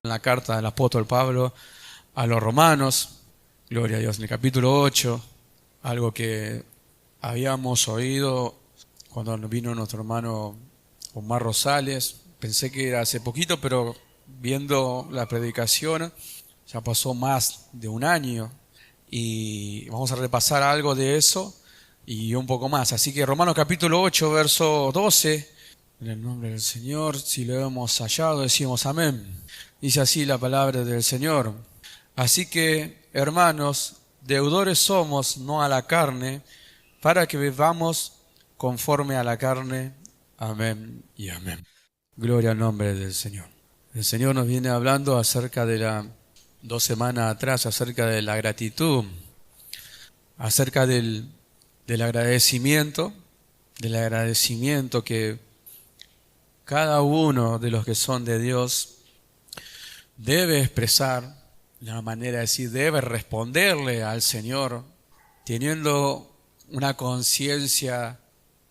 la carta del apóstol Pablo a los romanos, gloria a Dios, en el capítulo 8, algo que habíamos oído cuando vino nuestro hermano Omar Rosales. Pensé que era hace poquito, pero viendo la predicación ya pasó más de un año y vamos a repasar algo de eso y un poco más. Así que Romanos capítulo 8, verso 12, en el nombre del Señor, si lo hemos hallado, decimos amén. Dice así la palabra del Señor. Así que, hermanos, deudores somos, no a la carne, para que vivamos conforme a la carne. Amén y amén. Gloria al nombre del Señor. El Señor nos viene hablando acerca de 2 semanas atrás, acerca de la gratitud, acerca del agradecimiento, que cada uno de los que son de Dios debe expresar de una manera de decir, debe responderle al Señor, teniendo una conciencia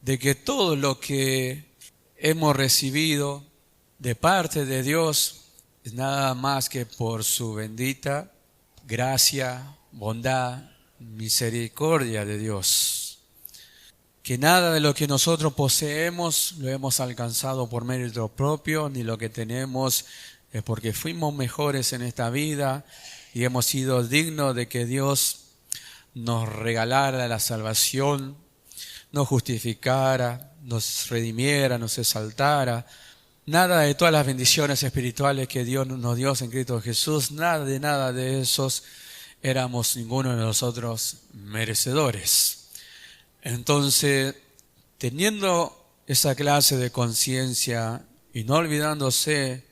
de que todo lo que hemos recibido de parte de Dios es nada más que por su bendita gracia, bondad, misericordia de Dios. Que nada de lo que nosotros poseemos lo hemos alcanzado por mérito propio, ni lo que tenemos es porque fuimos mejores en esta vida y hemos sido dignos de que Dios nos regalara la salvación, nos justificara, nos redimiera, nos exaltara. Nada de todas las bendiciones espirituales que Dios nos dio en Cristo Jesús, nada de esos éramos ninguno de nosotros merecedores. Entonces, teniendo esa clase de conciencia y no olvidándose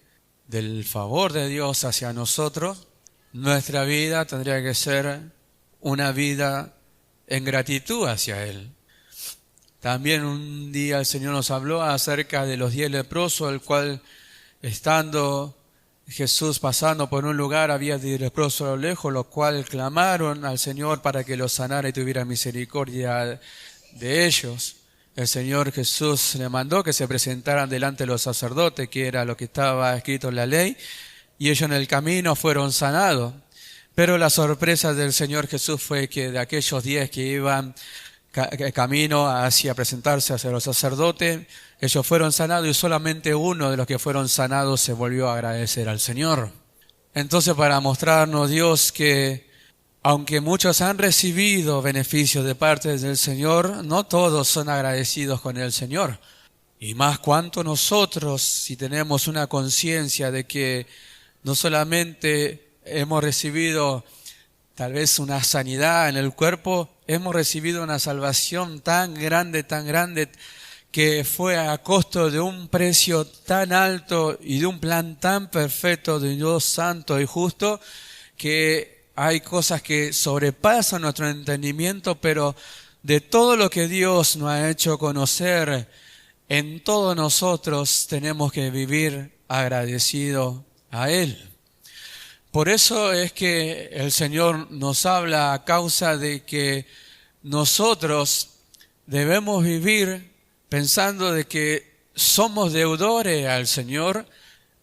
del favor de Dios hacia nosotros, nuestra vida tendría que ser una vida en gratitud hacia Él. También un día el Señor nos habló acerca de los 10 leprosos, el cual, estando Jesús pasando por un lugar, había 10 leprosos a lo lejos, los cuales clamaron al Señor para que los sanara y tuviera misericordia de ellos. El Señor Jesús le mandó que se presentaran delante de los sacerdotes, que era lo que estaba escrito en la ley, y ellos en el camino fueron sanados. Pero la sorpresa del Señor Jesús fue que de aquellos 10 que iban camino hacia presentarse hacia los sacerdotes, ellos fueron sanados y solamente uno de los que fueron sanados se volvió a agradecer al Señor. Entonces, para mostrarnos Dios que aunque muchos han recibido beneficios de parte del Señor, no todos son agradecidos con el Señor. Y más cuanto nosotros, si tenemos una conciencia de que no solamente hemos recibido tal vez una sanidad en el cuerpo, hemos recibido una salvación tan grande, que fue a costo de un precio tan alto y de un plan tan perfecto de Dios santo y justo, que hay cosas que sobrepasan nuestro entendimiento, pero de todo lo que Dios nos ha hecho conocer, en todos nosotros tenemos que vivir agradecidos a Él. Por eso es que el Señor nos habla a causa de que nosotros debemos vivir pensando de que somos deudores al Señor,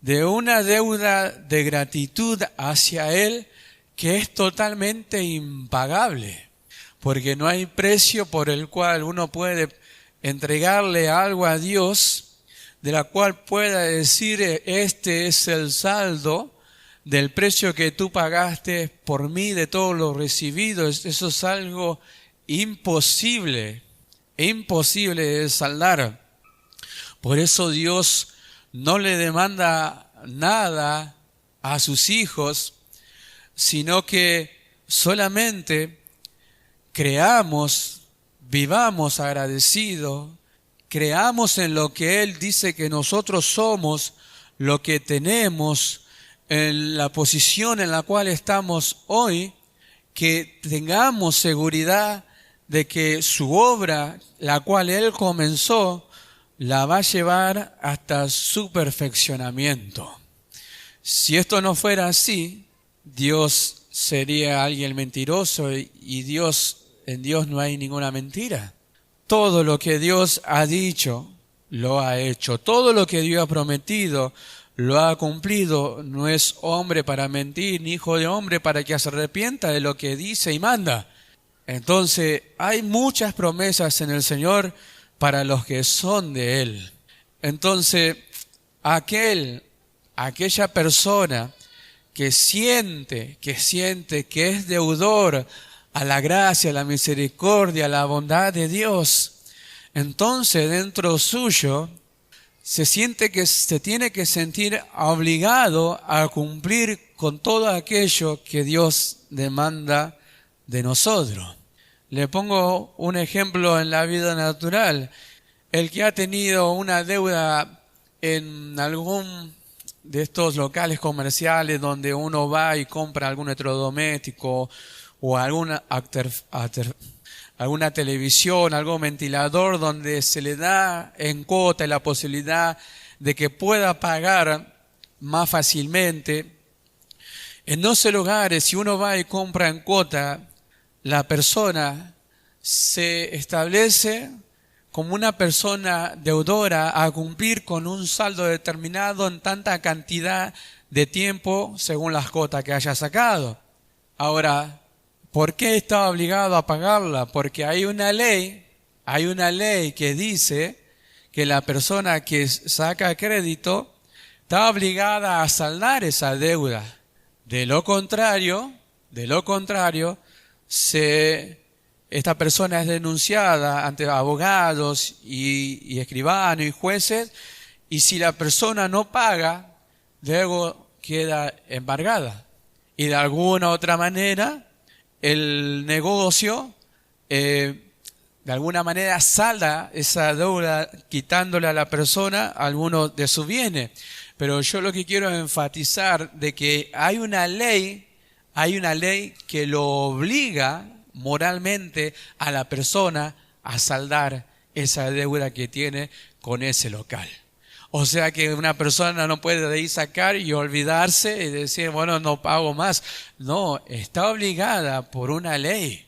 de una deuda de gratitud hacia Él que es totalmente impagable, porque no hay precio por el cual uno puede entregarle algo a Dios, de la cual pueda decir, este es el saldo del precio que tú pagaste por mí, de todo lo recibido. Eso es algo imposible de saldar. Por eso Dios no le demanda nada a sus hijos, sino que solamente creamos, vivamos agradecidos, creamos en lo que Él dice que nosotros somos, lo que tenemos, en la posición en la cual estamos hoy, que tengamos seguridad de que su obra, la cual Él comenzó, la va a llevar hasta su perfeccionamiento. Si esto no fuera así, Dios sería alguien mentiroso y en Dios no hay ninguna mentira. Todo lo que Dios ha dicho, lo ha hecho. Todo lo que Dios ha prometido, lo ha cumplido. No es hombre para mentir, ni hijo de hombre para que se arrepienta de lo que dice y manda. Entonces, hay muchas promesas en el Señor para los que son de Él. Entonces, aquella persona que siente que es deudor a la gracia, a la misericordia, a la bondad de Dios, entonces dentro suyo se siente que se tiene que sentir obligado a cumplir con todo aquello que Dios demanda de nosotros. Le pongo un ejemplo en la vida natural. El que ha tenido una deuda en algún de estos locales comerciales donde uno va y compra algún electrodoméstico o alguna televisión, algún ventilador donde se le da en cuota la posibilidad de que pueda pagar más fácilmente. En esos lugares, si uno va y compra en cuota, la persona se establece como una persona deudora a cumplir con un saldo determinado en tanta cantidad de tiempo según las cuotas que haya sacado. Ahora, ¿por qué está obligado a pagarla? Porque hay una ley que dice que la persona que saca crédito está obligada a saldar esa deuda. De lo contrario, esta persona es denunciada ante abogados y escribanos y jueces, y si la persona no paga, luego queda embargada. Y de alguna otra manera, el negocio, de alguna manera, salda esa deuda quitándole a la persona algunos de sus bienes. Pero yo lo que quiero enfatizar de que hay una ley que lo obliga moralmente a la persona a saldar esa deuda que tiene con ese local. O sea que una persona no puede de ahí sacar y olvidarse y decir, bueno, no pago más. No, está obligada por una ley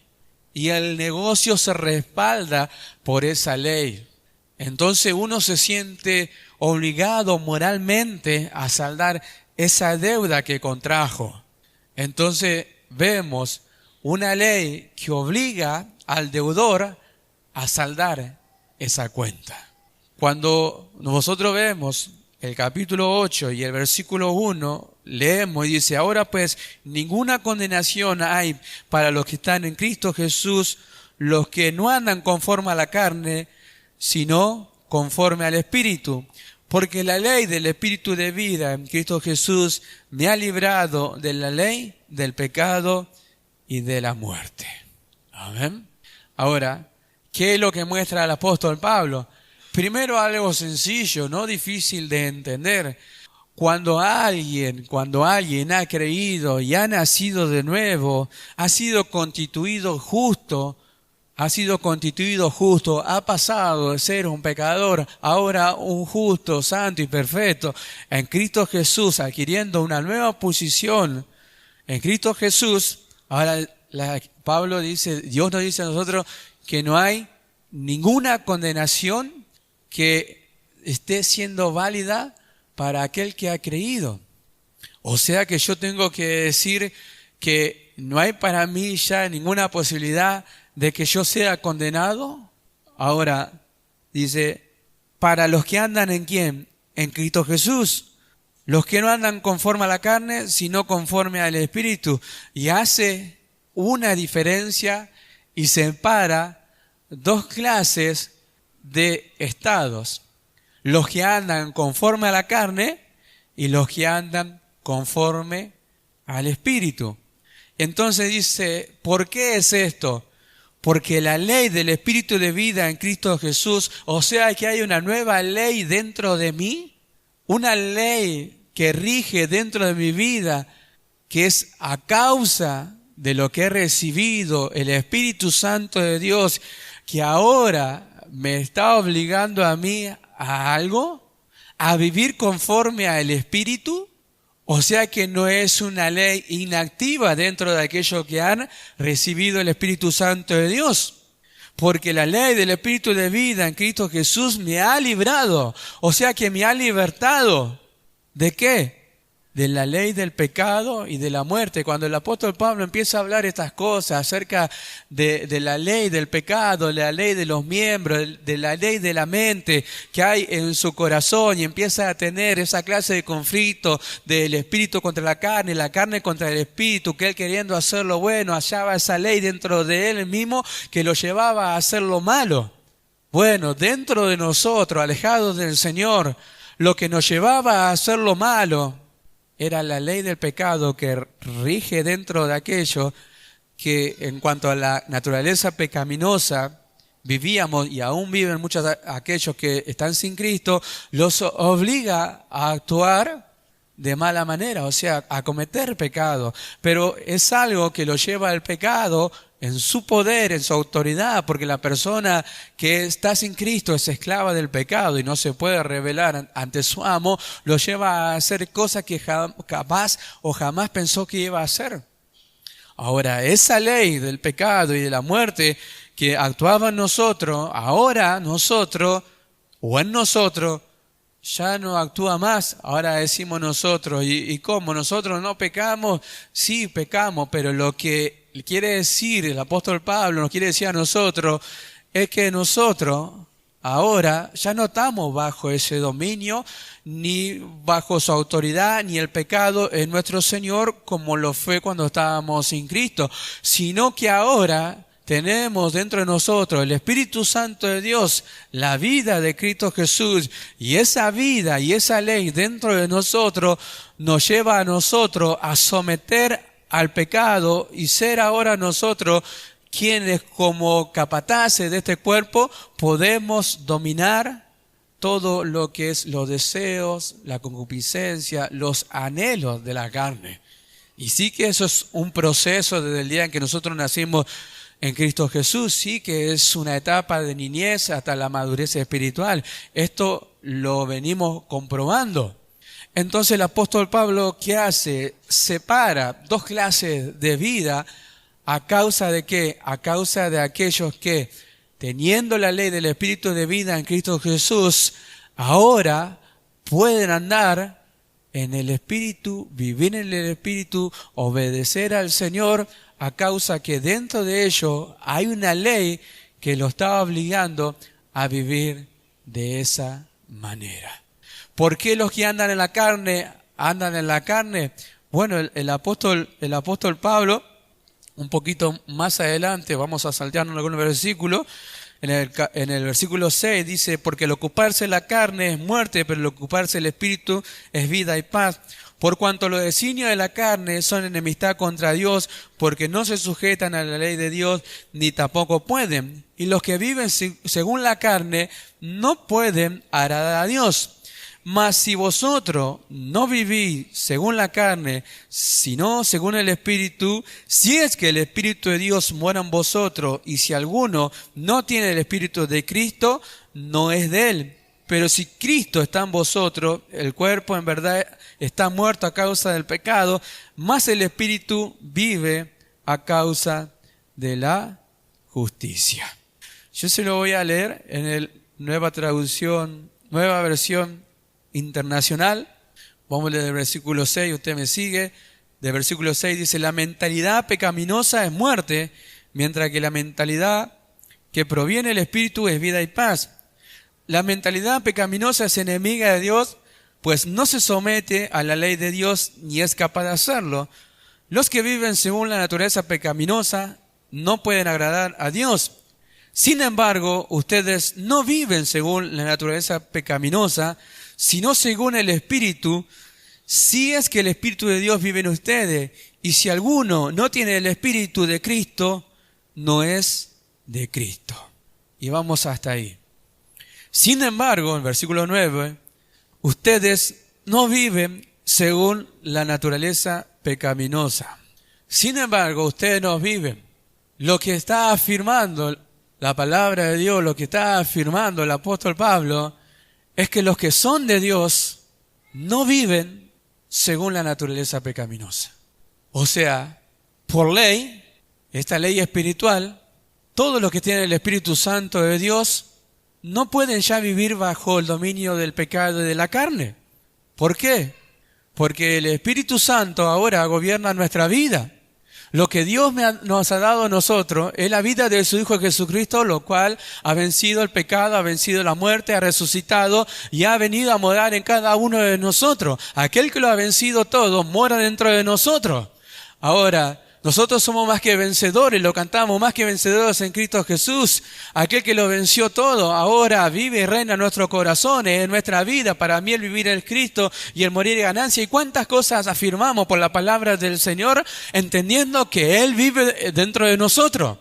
y el negocio se respalda por esa ley. Entonces uno se siente obligado moralmente a saldar esa deuda que contrajo. Entonces vemos una ley que obliga al deudor a saldar esa cuenta. Cuando nosotros vemos el capítulo 8 y el versículo 1, leemos y dice, ahora pues ninguna condenación hay para los que están en Cristo Jesús, los que no andan conforme a la carne, sino conforme al Espíritu. Porque la ley del Espíritu de vida en Cristo Jesús me ha librado de la ley, del pecado y de la muerte. Amén. Ahora, ¿qué es lo que muestra el apóstol Pablo? Primero, algo sencillo, no difícil de entender. Cuando alguien ha creído y ha nacido de nuevo, ha sido constituido justo, ha pasado de ser un pecador, ahora un justo, santo y perfecto, en Cristo Jesús, adquiriendo una nueva posición en Cristo Jesús. Ahora Pablo dice, Dios nos dice a nosotros que no hay ninguna condenación que esté siendo válida para aquel que ha creído. O sea que yo tengo que decir que no hay para mí ya ninguna posibilidad de que yo sea condenado. Ahora dice, para los que andan ¿en quién? En Cristo Jesús. Los que no andan conforme a la carne, sino conforme al Espíritu. Y hace una diferencia y separa dos clases de estados. Los que andan conforme a la carne y los que andan conforme al Espíritu. Entonces dice, ¿por qué es esto? Porque la ley del Espíritu de vida en Cristo Jesús, o sea que hay una nueva ley dentro de mí, una ley que rige dentro de mi vida, que es a causa de lo que he recibido, el Espíritu Santo de Dios, que ahora me está obligando a mí a algo, a vivir conforme al Espíritu. O sea que no es una ley inactiva dentro de aquellos que han recibido el Espíritu Santo de Dios. Porque la ley del Espíritu de vida en Cristo Jesús me ha librado. O sea que me ha libertado ¿De qué? De la ley del pecado y de la muerte. Cuando el apóstol Pablo empieza a hablar estas cosas acerca de la ley del pecado, de la ley de los miembros, de la ley de la mente que hay en su corazón, y empieza a tener esa clase de conflicto del espíritu contra la carne contra el espíritu, que él queriendo hacer lo bueno hallaba esa ley dentro de él mismo que lo llevaba a hacer lo malo. Bueno, dentro de nosotros, alejados del Señor, lo que nos llevaba a hacer lo malo era la ley del pecado que rige dentro de aquello que en cuanto a la naturaleza pecaminosa vivíamos y aún viven muchos de aquellos que están sin Cristo, los obliga a actuar de mala manera, o sea, a cometer pecado. Pero es algo que lo lleva al pecado en su poder, en su autoridad, porque la persona que está sin Cristo es esclava del pecado y no se puede rebelar ante su amo, lo lleva a hacer cosas que capaz o jamás pensó que iba a hacer. Ahora, esa ley del pecado y de la muerte que actuaba en nosotros, ahora nosotros, o en nosotros, ya no actúa más. Ahora decimos nosotros, ¿y cómo? ¿Nosotros no pecamos? Sí, pecamos, pero lo que quiere decir el apóstol Pablo, nos quiere decir a nosotros, es que nosotros ahora ya no estamos bajo ese dominio, ni bajo su autoridad, ni el pecado en nuestro Señor como lo fue cuando estábamos sin Cristo, sino que ahora tenemos dentro de nosotros el Espíritu Santo de Dios, la vida de Cristo Jesús, y esa vida y esa ley dentro de nosotros nos lleva a nosotros a someter al pecado y ser ahora nosotros quienes como capataces de este cuerpo podemos dominar todo lo que es los deseos, la concupiscencia, los anhelos de la carne. Y sí que eso es un proceso desde el día en que nosotros nacimos en Cristo Jesús, sí que es una etapa de niñez hasta la madurez espiritual. Esto lo venimos comprobando. Entonces el apóstol Pablo, ¿qué hace? Separa dos clases de vida. ¿A causa de qué? A causa de aquellos que, teniendo la ley del Espíritu de vida en Cristo Jesús, ahora pueden andar en el Espíritu, vivir en el Espíritu, obedecer al Señor, a causa que dentro de ellos hay una ley que lo está obligando a vivir de esa manera. ¿Por qué los que andan en la carne andan en la carne? Bueno, el apóstol Pablo, un poquito más adelante, vamos a saltearnos algunos versículos, en el versículo 6 dice, porque el ocuparse la carne es muerte, pero el ocuparse el espíritu es vida y paz. Por cuanto los designios de la carne son enemistad contra Dios, porque no se sujetan a la ley de Dios, ni tampoco pueden. Y los que viven según la carne no pueden agradar a Dios. Mas si vosotros no vivís según la carne, sino según el Espíritu, si es que el Espíritu de Dios mora en vosotros, y si alguno no tiene el Espíritu de Cristo, no es de él. Pero si Cristo está en vosotros, el cuerpo en verdad está muerto a causa del pecado, mas el Espíritu vive a causa de la justicia. Yo se lo voy a leer en el nueva versión internacional. Vamos a leer el versículo 6, usted me sigue. Del versículo 6 dice, la mentalidad pecaminosa es muerte, mientras que la mentalidad que proviene del Espíritu es vida y paz. La mentalidad pecaminosa es enemiga de Dios, pues no se somete a la ley de Dios ni es capaz de hacerlo. Los que viven según la naturaleza pecaminosa no pueden agradar a Dios. Sin embargo, ustedes no viven según la naturaleza pecaminosa, sino según el Espíritu, si es que el Espíritu de Dios vive en ustedes. Y si alguno no tiene el Espíritu de Cristo, no es de Cristo. Y vamos hasta ahí. Sin embargo, en versículo 9, ustedes no viven según la naturaleza pecaminosa. Sin embargo, ustedes no viven. Lo que está afirmando la palabra de Dios, lo que está afirmando el apóstol Pablo, es que los que son de Dios no viven según la naturaleza pecaminosa. O sea, por ley, esta ley espiritual, todos los que tienen el Espíritu Santo de Dios no pueden ya vivir bajo el dominio del pecado y de la carne. ¿Por qué? porque el Espíritu Santo ahora gobierna nuestra vida. Lo que Dios nos ha dado a nosotros es la vida de su Hijo Jesucristo, lo cual ha vencido el pecado, ha vencido la muerte, ha resucitado y ha venido a morar en cada uno de nosotros. Aquel que lo ha vencido todo mora dentro de nosotros. Ahora, nosotros somos más que vencedores, lo cantamos, más que vencedores en Cristo Jesús. Aquel que lo venció todo, ahora vive y reina en nuestros corazones, en nuestra vida. Para mí el vivir es Cristo y el morir es ganancia. Y cuántas cosas afirmamos por la palabra del Señor, entendiendo que Él vive dentro de nosotros.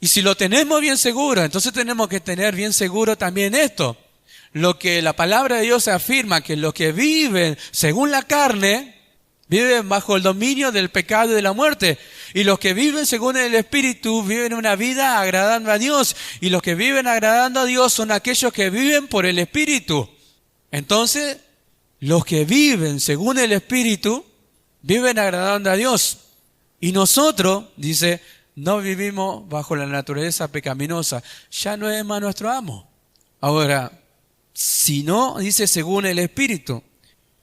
Y si lo tenemos bien seguro, entonces tenemos que tener bien seguro también esto. Lo que la palabra de Dios afirma, que los que viven según la carne, viven bajo el dominio del pecado y de la muerte. Y los que viven según el Espíritu viven una vida agradando a Dios. Y los que viven agradando a Dios son aquellos que viven por el Espíritu. Entonces, los que viven según el Espíritu viven agradando a Dios. Y nosotros, dice, no vivimos bajo la naturaleza pecaminosa. Ya no es más nuestro amo. Ahora, si no, dice según el Espíritu.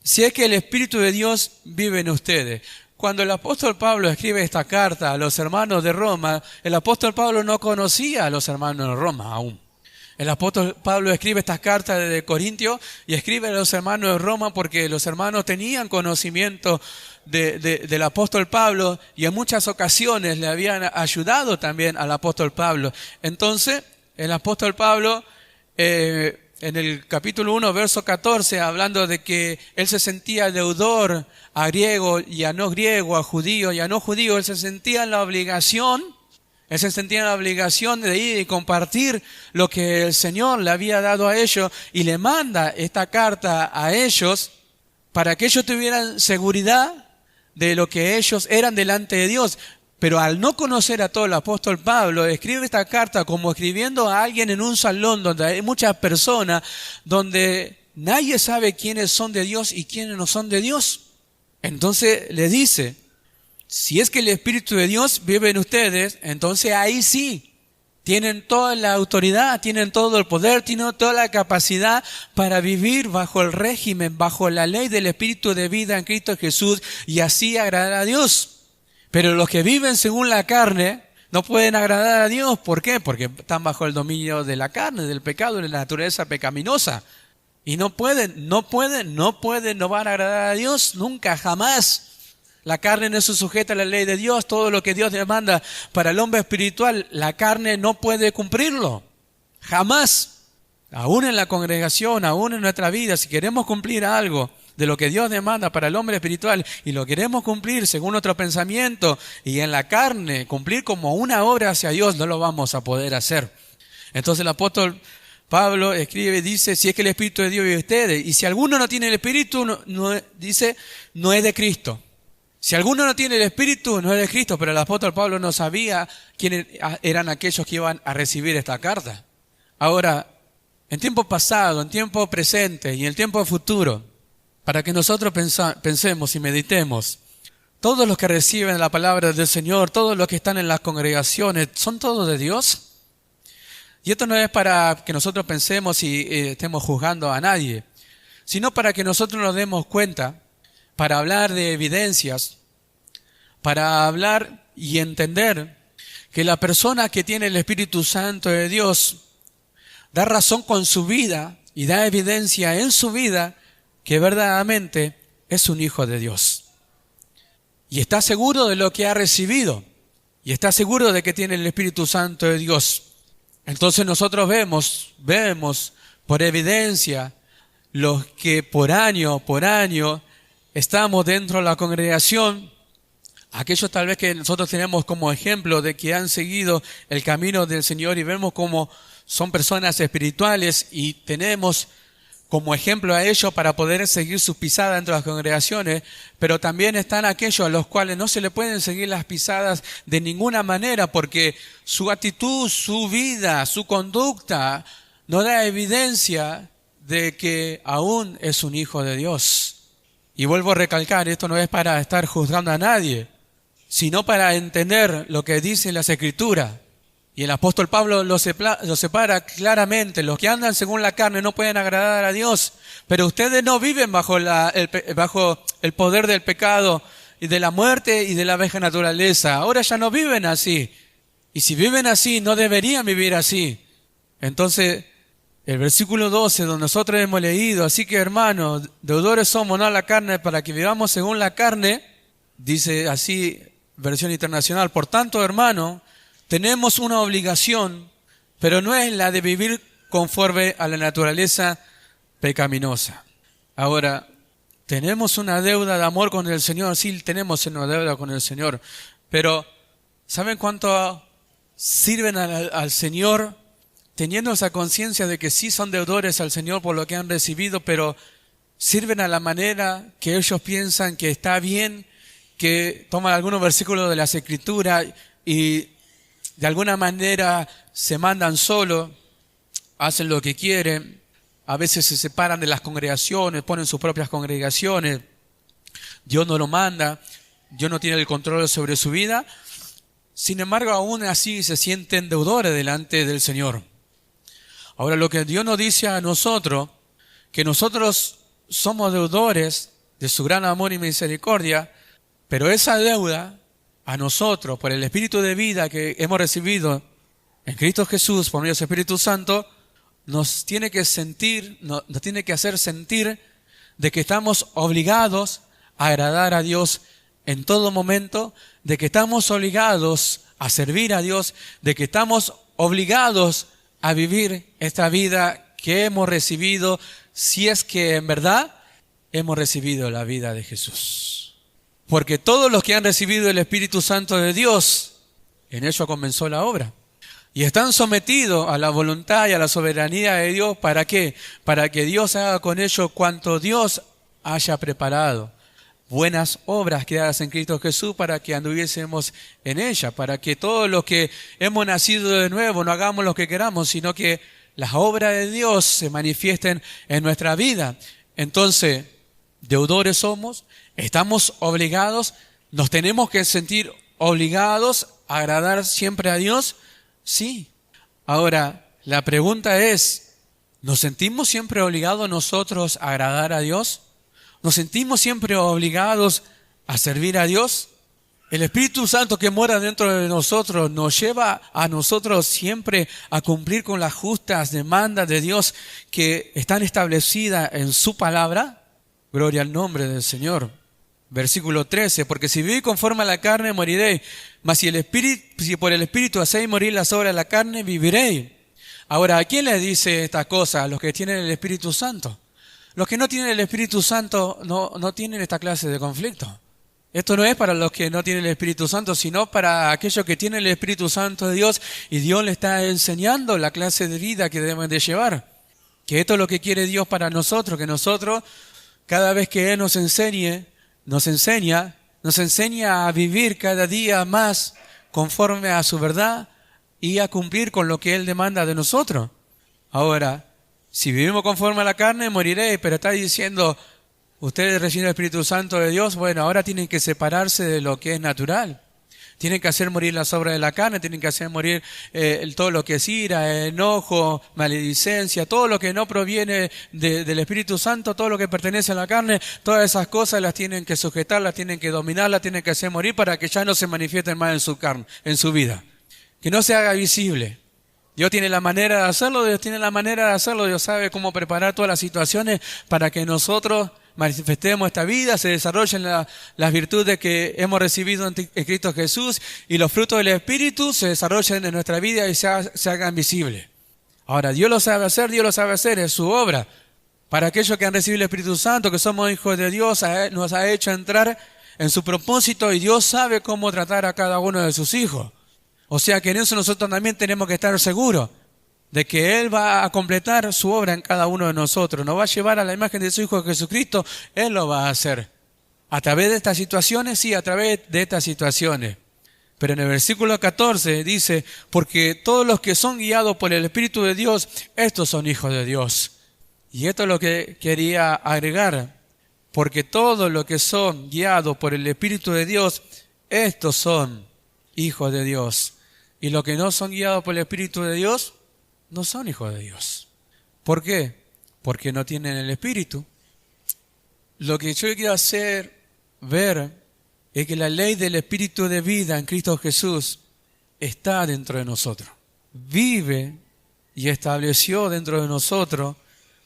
Si es que el Espíritu de Dios vive en ustedes. Cuando el apóstol Pablo escribe esta carta a los hermanos de Roma, el apóstol Pablo no conocía a los hermanos de Roma aún. El apóstol Pablo escribe estas cartas de Corintio y escribe a los hermanos de Roma porque los hermanos tenían conocimiento del apóstol Pablo y en muchas ocasiones le habían ayudado también al apóstol Pablo. Entonces, el apóstol Pablo en el capítulo 1, verso 14, hablando de que él se sentía deudor a griego y a no griego, a judío y a no judío, él se sentía en la obligación de ir y compartir lo que el Señor le había dado a ellos y le manda esta carta a ellos para que ellos tuvieran seguridad de lo que ellos eran delante de Dios. Pero al no conocer a todo, el apóstol Pablo escribe esta carta como escribiendo a alguien en un salón donde hay muchas personas, donde nadie sabe quiénes son de Dios y quiénes no son de Dios. Entonces le dice, si es que el Espíritu de Dios vive en ustedes, entonces ahí sí, tienen toda la autoridad, tienen todo el poder, tienen toda la capacidad para vivir bajo el régimen, bajo la ley del Espíritu de vida en Cristo Jesús y así agradar a Dios. Pero los que viven según la carne no pueden agradar a Dios. ¿Por qué? Porque están bajo el dominio de la carne, del pecado, de la naturaleza pecaminosa. Y no van a agradar a Dios nunca, jamás. La carne no se sujeta a la ley de Dios. Todo lo que Dios demanda para el hombre espiritual, la carne no puede cumplirlo. Jamás. Aún en la congregación, aún en nuestra vida, si queremos cumplir algo de lo que Dios demanda para el hombre espiritual y lo queremos cumplir según nuestro pensamiento y en la carne, cumplir como una obra hacia Dios, no lo vamos a poder hacer. Entonces el apóstol Pablo escribe y dice, si es que el Espíritu de Dios vive en ustedes, y si alguno no tiene el Espíritu, no es de Cristo. Si alguno no tiene el Espíritu, no es de Cristo, pero el apóstol Pablo no sabía quiénes eran aquellos que iban a recibir esta carta. Ahora, en tiempo pasado, en tiempo presente y en el tiempo futuro, para que nosotros pensemos y meditemos, todos los que reciben la palabra del Señor, todos los que están en las congregaciones, ¿son todos de Dios? Y esto no es para que nosotros pensemos y estemos juzgando a nadie, sino para que nosotros nos demos cuenta, para hablar de evidencias, para hablar y entender que la persona que tiene el Espíritu Santo de Dios da razón con su vida y da evidencia en su vida que verdaderamente es un hijo de Dios. Y está seguro de lo que ha recibido. Y está seguro de que tiene el Espíritu Santo de Dios. Entonces nosotros vemos por evidencia los que por año estamos dentro de la congregación, aquellos tal vez que nosotros tenemos como ejemplo de que han seguido el camino del Señor y vemos como son personas espirituales y tenemos como ejemplo a ellos para poder seguir sus pisadas dentro de las congregaciones, pero también están aquellos a los cuales no se le pueden seguir las pisadas de ninguna manera porque su actitud, su vida, su conducta no da evidencia de que aún es un hijo de Dios. Y vuelvo a recalcar, esto no es para estar juzgando a nadie, sino para entender lo que dicen las Escrituras. Y el apóstol Pablo lo separa claramente. Los que andan según la carne no pueden agradar a Dios. Pero ustedes no viven bajo el poder del pecado y de la muerte y de la vieja naturaleza. Ahora ya no viven así. Y si viven así, no deberían vivir así. Entonces, el versículo 12, donde nosotros hemos leído, así que hermanos, deudores somos no a la carne para que vivamos según la carne, dice así, versión internacional. Por tanto, hermano, tenemos una obligación, pero no es la de vivir conforme a la naturaleza pecaminosa. Ahora, tenemos una deuda de amor con el Señor, sí tenemos una deuda con el Señor, pero ¿saben cuánto sirven al Señor teniendo esa conciencia de que sí son deudores al Señor por lo que han recibido, pero sirven a la manera que ellos piensan que está bien, que toman algunos versículos de las Escrituras y de alguna manera se mandan solo, hacen lo que quieren, a veces se separan de las congregaciones, ponen sus propias congregaciones, Dios no lo manda, Dios no tiene el control sobre su vida, sin embargo aún así se sienten deudores delante del Señor. Ahora lo que Dios nos dice a nosotros, que nosotros somos deudores de su gran amor y misericordia, pero esa deuda a nosotros, por el Espíritu de vida que hemos recibido en Cristo Jesús, por medio del Espíritu Santo, nos tiene que hacer sentir de que estamos obligados a agradar a Dios en todo momento, de que estamos obligados a servir a Dios, de que estamos obligados a vivir esta vida que hemos recibido, si es que en verdad hemos recibido la vida de Jesús. Porque todos los que han recibido el Espíritu Santo de Dios, en ello comenzó la obra. Y están sometidos a la voluntad y a la soberanía de Dios. ¿Para qué? Para que Dios haga con ellos cuanto Dios haya preparado. Buenas obras creadas en Cristo Jesús para que anduviésemos en ella. Para que todos los que hemos nacido de nuevo no hagamos lo que queramos, sino que las obras de Dios se manifiesten en nuestra vida. Entonces, deudores somos, estamos obligados, nos tenemos que sentir obligados a agradar siempre a Dios. Sí. Ahora, la pregunta es, ¿nos sentimos siempre obligados nosotros a agradar a Dios? ¿Nos sentimos siempre obligados a servir a Dios? El Espíritu Santo que mora dentro de nosotros nos lleva a nosotros siempre a cumplir con las justas demandas de Dios que están establecidas en su palabra. Gloria al nombre del Señor. Versículo 13, porque si vivís conforme a la carne, moriréis. Mas si por el Espíritu hacéis morir las obras de la carne, viviréis. Ahora, ¿a quién le dice estas cosas? A los que tienen el Espíritu Santo. Los que no tienen el Espíritu Santo no tienen esta clase de conflicto. Esto no es para los que no tienen el Espíritu Santo, sino para aquellos que tienen el Espíritu Santo de Dios y Dios les está enseñando la clase de vida que deben de llevar. Que esto es lo que quiere Dios para nosotros, que nosotros, cada vez que Él nos enseña a vivir cada día más conforme a su verdad y a cumplir con lo que Él demanda de nosotros. Ahora, si vivimos conforme a la carne, moriréis, pero está diciendo, ustedes reciben el Espíritu Santo de Dios, bueno, ahora tienen que separarse de lo que es natural. Tienen que hacer morir las obras de la carne, tienen que hacer morir todo lo que es ira, enojo, maledicencia, todo lo que no proviene del Espíritu Santo, todo lo que pertenece a la carne, todas esas cosas las tienen que sujetar, las tienen que dominar, las tienen que hacer morir para que ya no se manifiesten más en su carne, en su vida. Que no se haga visible. Dios tiene la manera de hacerlo, Dios sabe cómo preparar todas las situaciones para que nosotros manifestemos esta vida, se desarrollen las virtudes que hemos recibido en Cristo Jesús y los frutos del Espíritu se desarrollen en nuestra vida y se hagan visibles. Ahora, Dios lo sabe hacer, es su obra. Para aquellos que han recibido el Espíritu Santo, que somos hijos de Dios, nos ha hecho entrar en su propósito y Dios sabe cómo tratar a cada uno de sus hijos. O sea que en eso nosotros también tenemos que estar seguros de que Él va a completar su obra en cada uno de nosotros. Nos va a llevar a la imagen de su Hijo Jesucristo. Él lo va a hacer. ¿A través de estas situaciones? Sí, a través de estas situaciones. Pero en el versículo 14 dice, porque todos los que son guiados por el Espíritu de Dios, estos son hijos de Dios. Y esto es lo que quería agregar. Porque todos los que son guiados por el Espíritu de Dios, estos son hijos de Dios. Y los que no son guiados por el Espíritu de Dios, no son hijos de Dios. ¿Por qué? Porque no tienen el Espíritu. lo que yo quiero hacer ver es que la ley del Espíritu de vida en Cristo Jesús está dentro de nosotros. Vive y estableció dentro de nosotros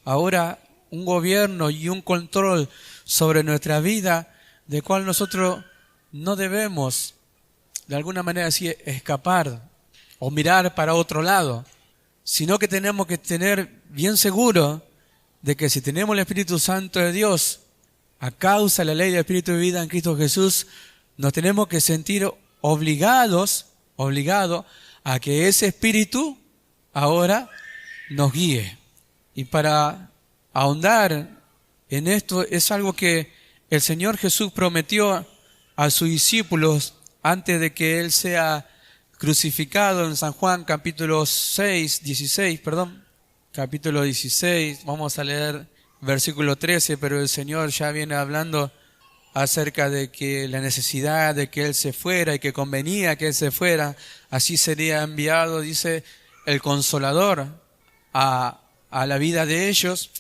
ahora un gobierno y un control sobre nuestra vida, del cual nosotros no debemos, de alguna manera así, escapar o mirar para otro lado, sino que tenemos que tener bien seguro de que si tenemos el Espíritu Santo de Dios, a causa de la ley del Espíritu de vida en Cristo Jesús, nos tenemos que sentir obligados a que ese Espíritu ahora nos guíe. Y para ahondar en esto es algo que el Señor Jesús prometió a sus discípulos antes de que Él sea crucificado en San Juan capítulo 16, capítulo 16, vamos a leer versículo 13, pero el Señor ya viene hablando acerca de que la necesidad de que Él se fuera y que convenía que Él se fuera, así sería enviado, dice, el Consolador a la vida de ellos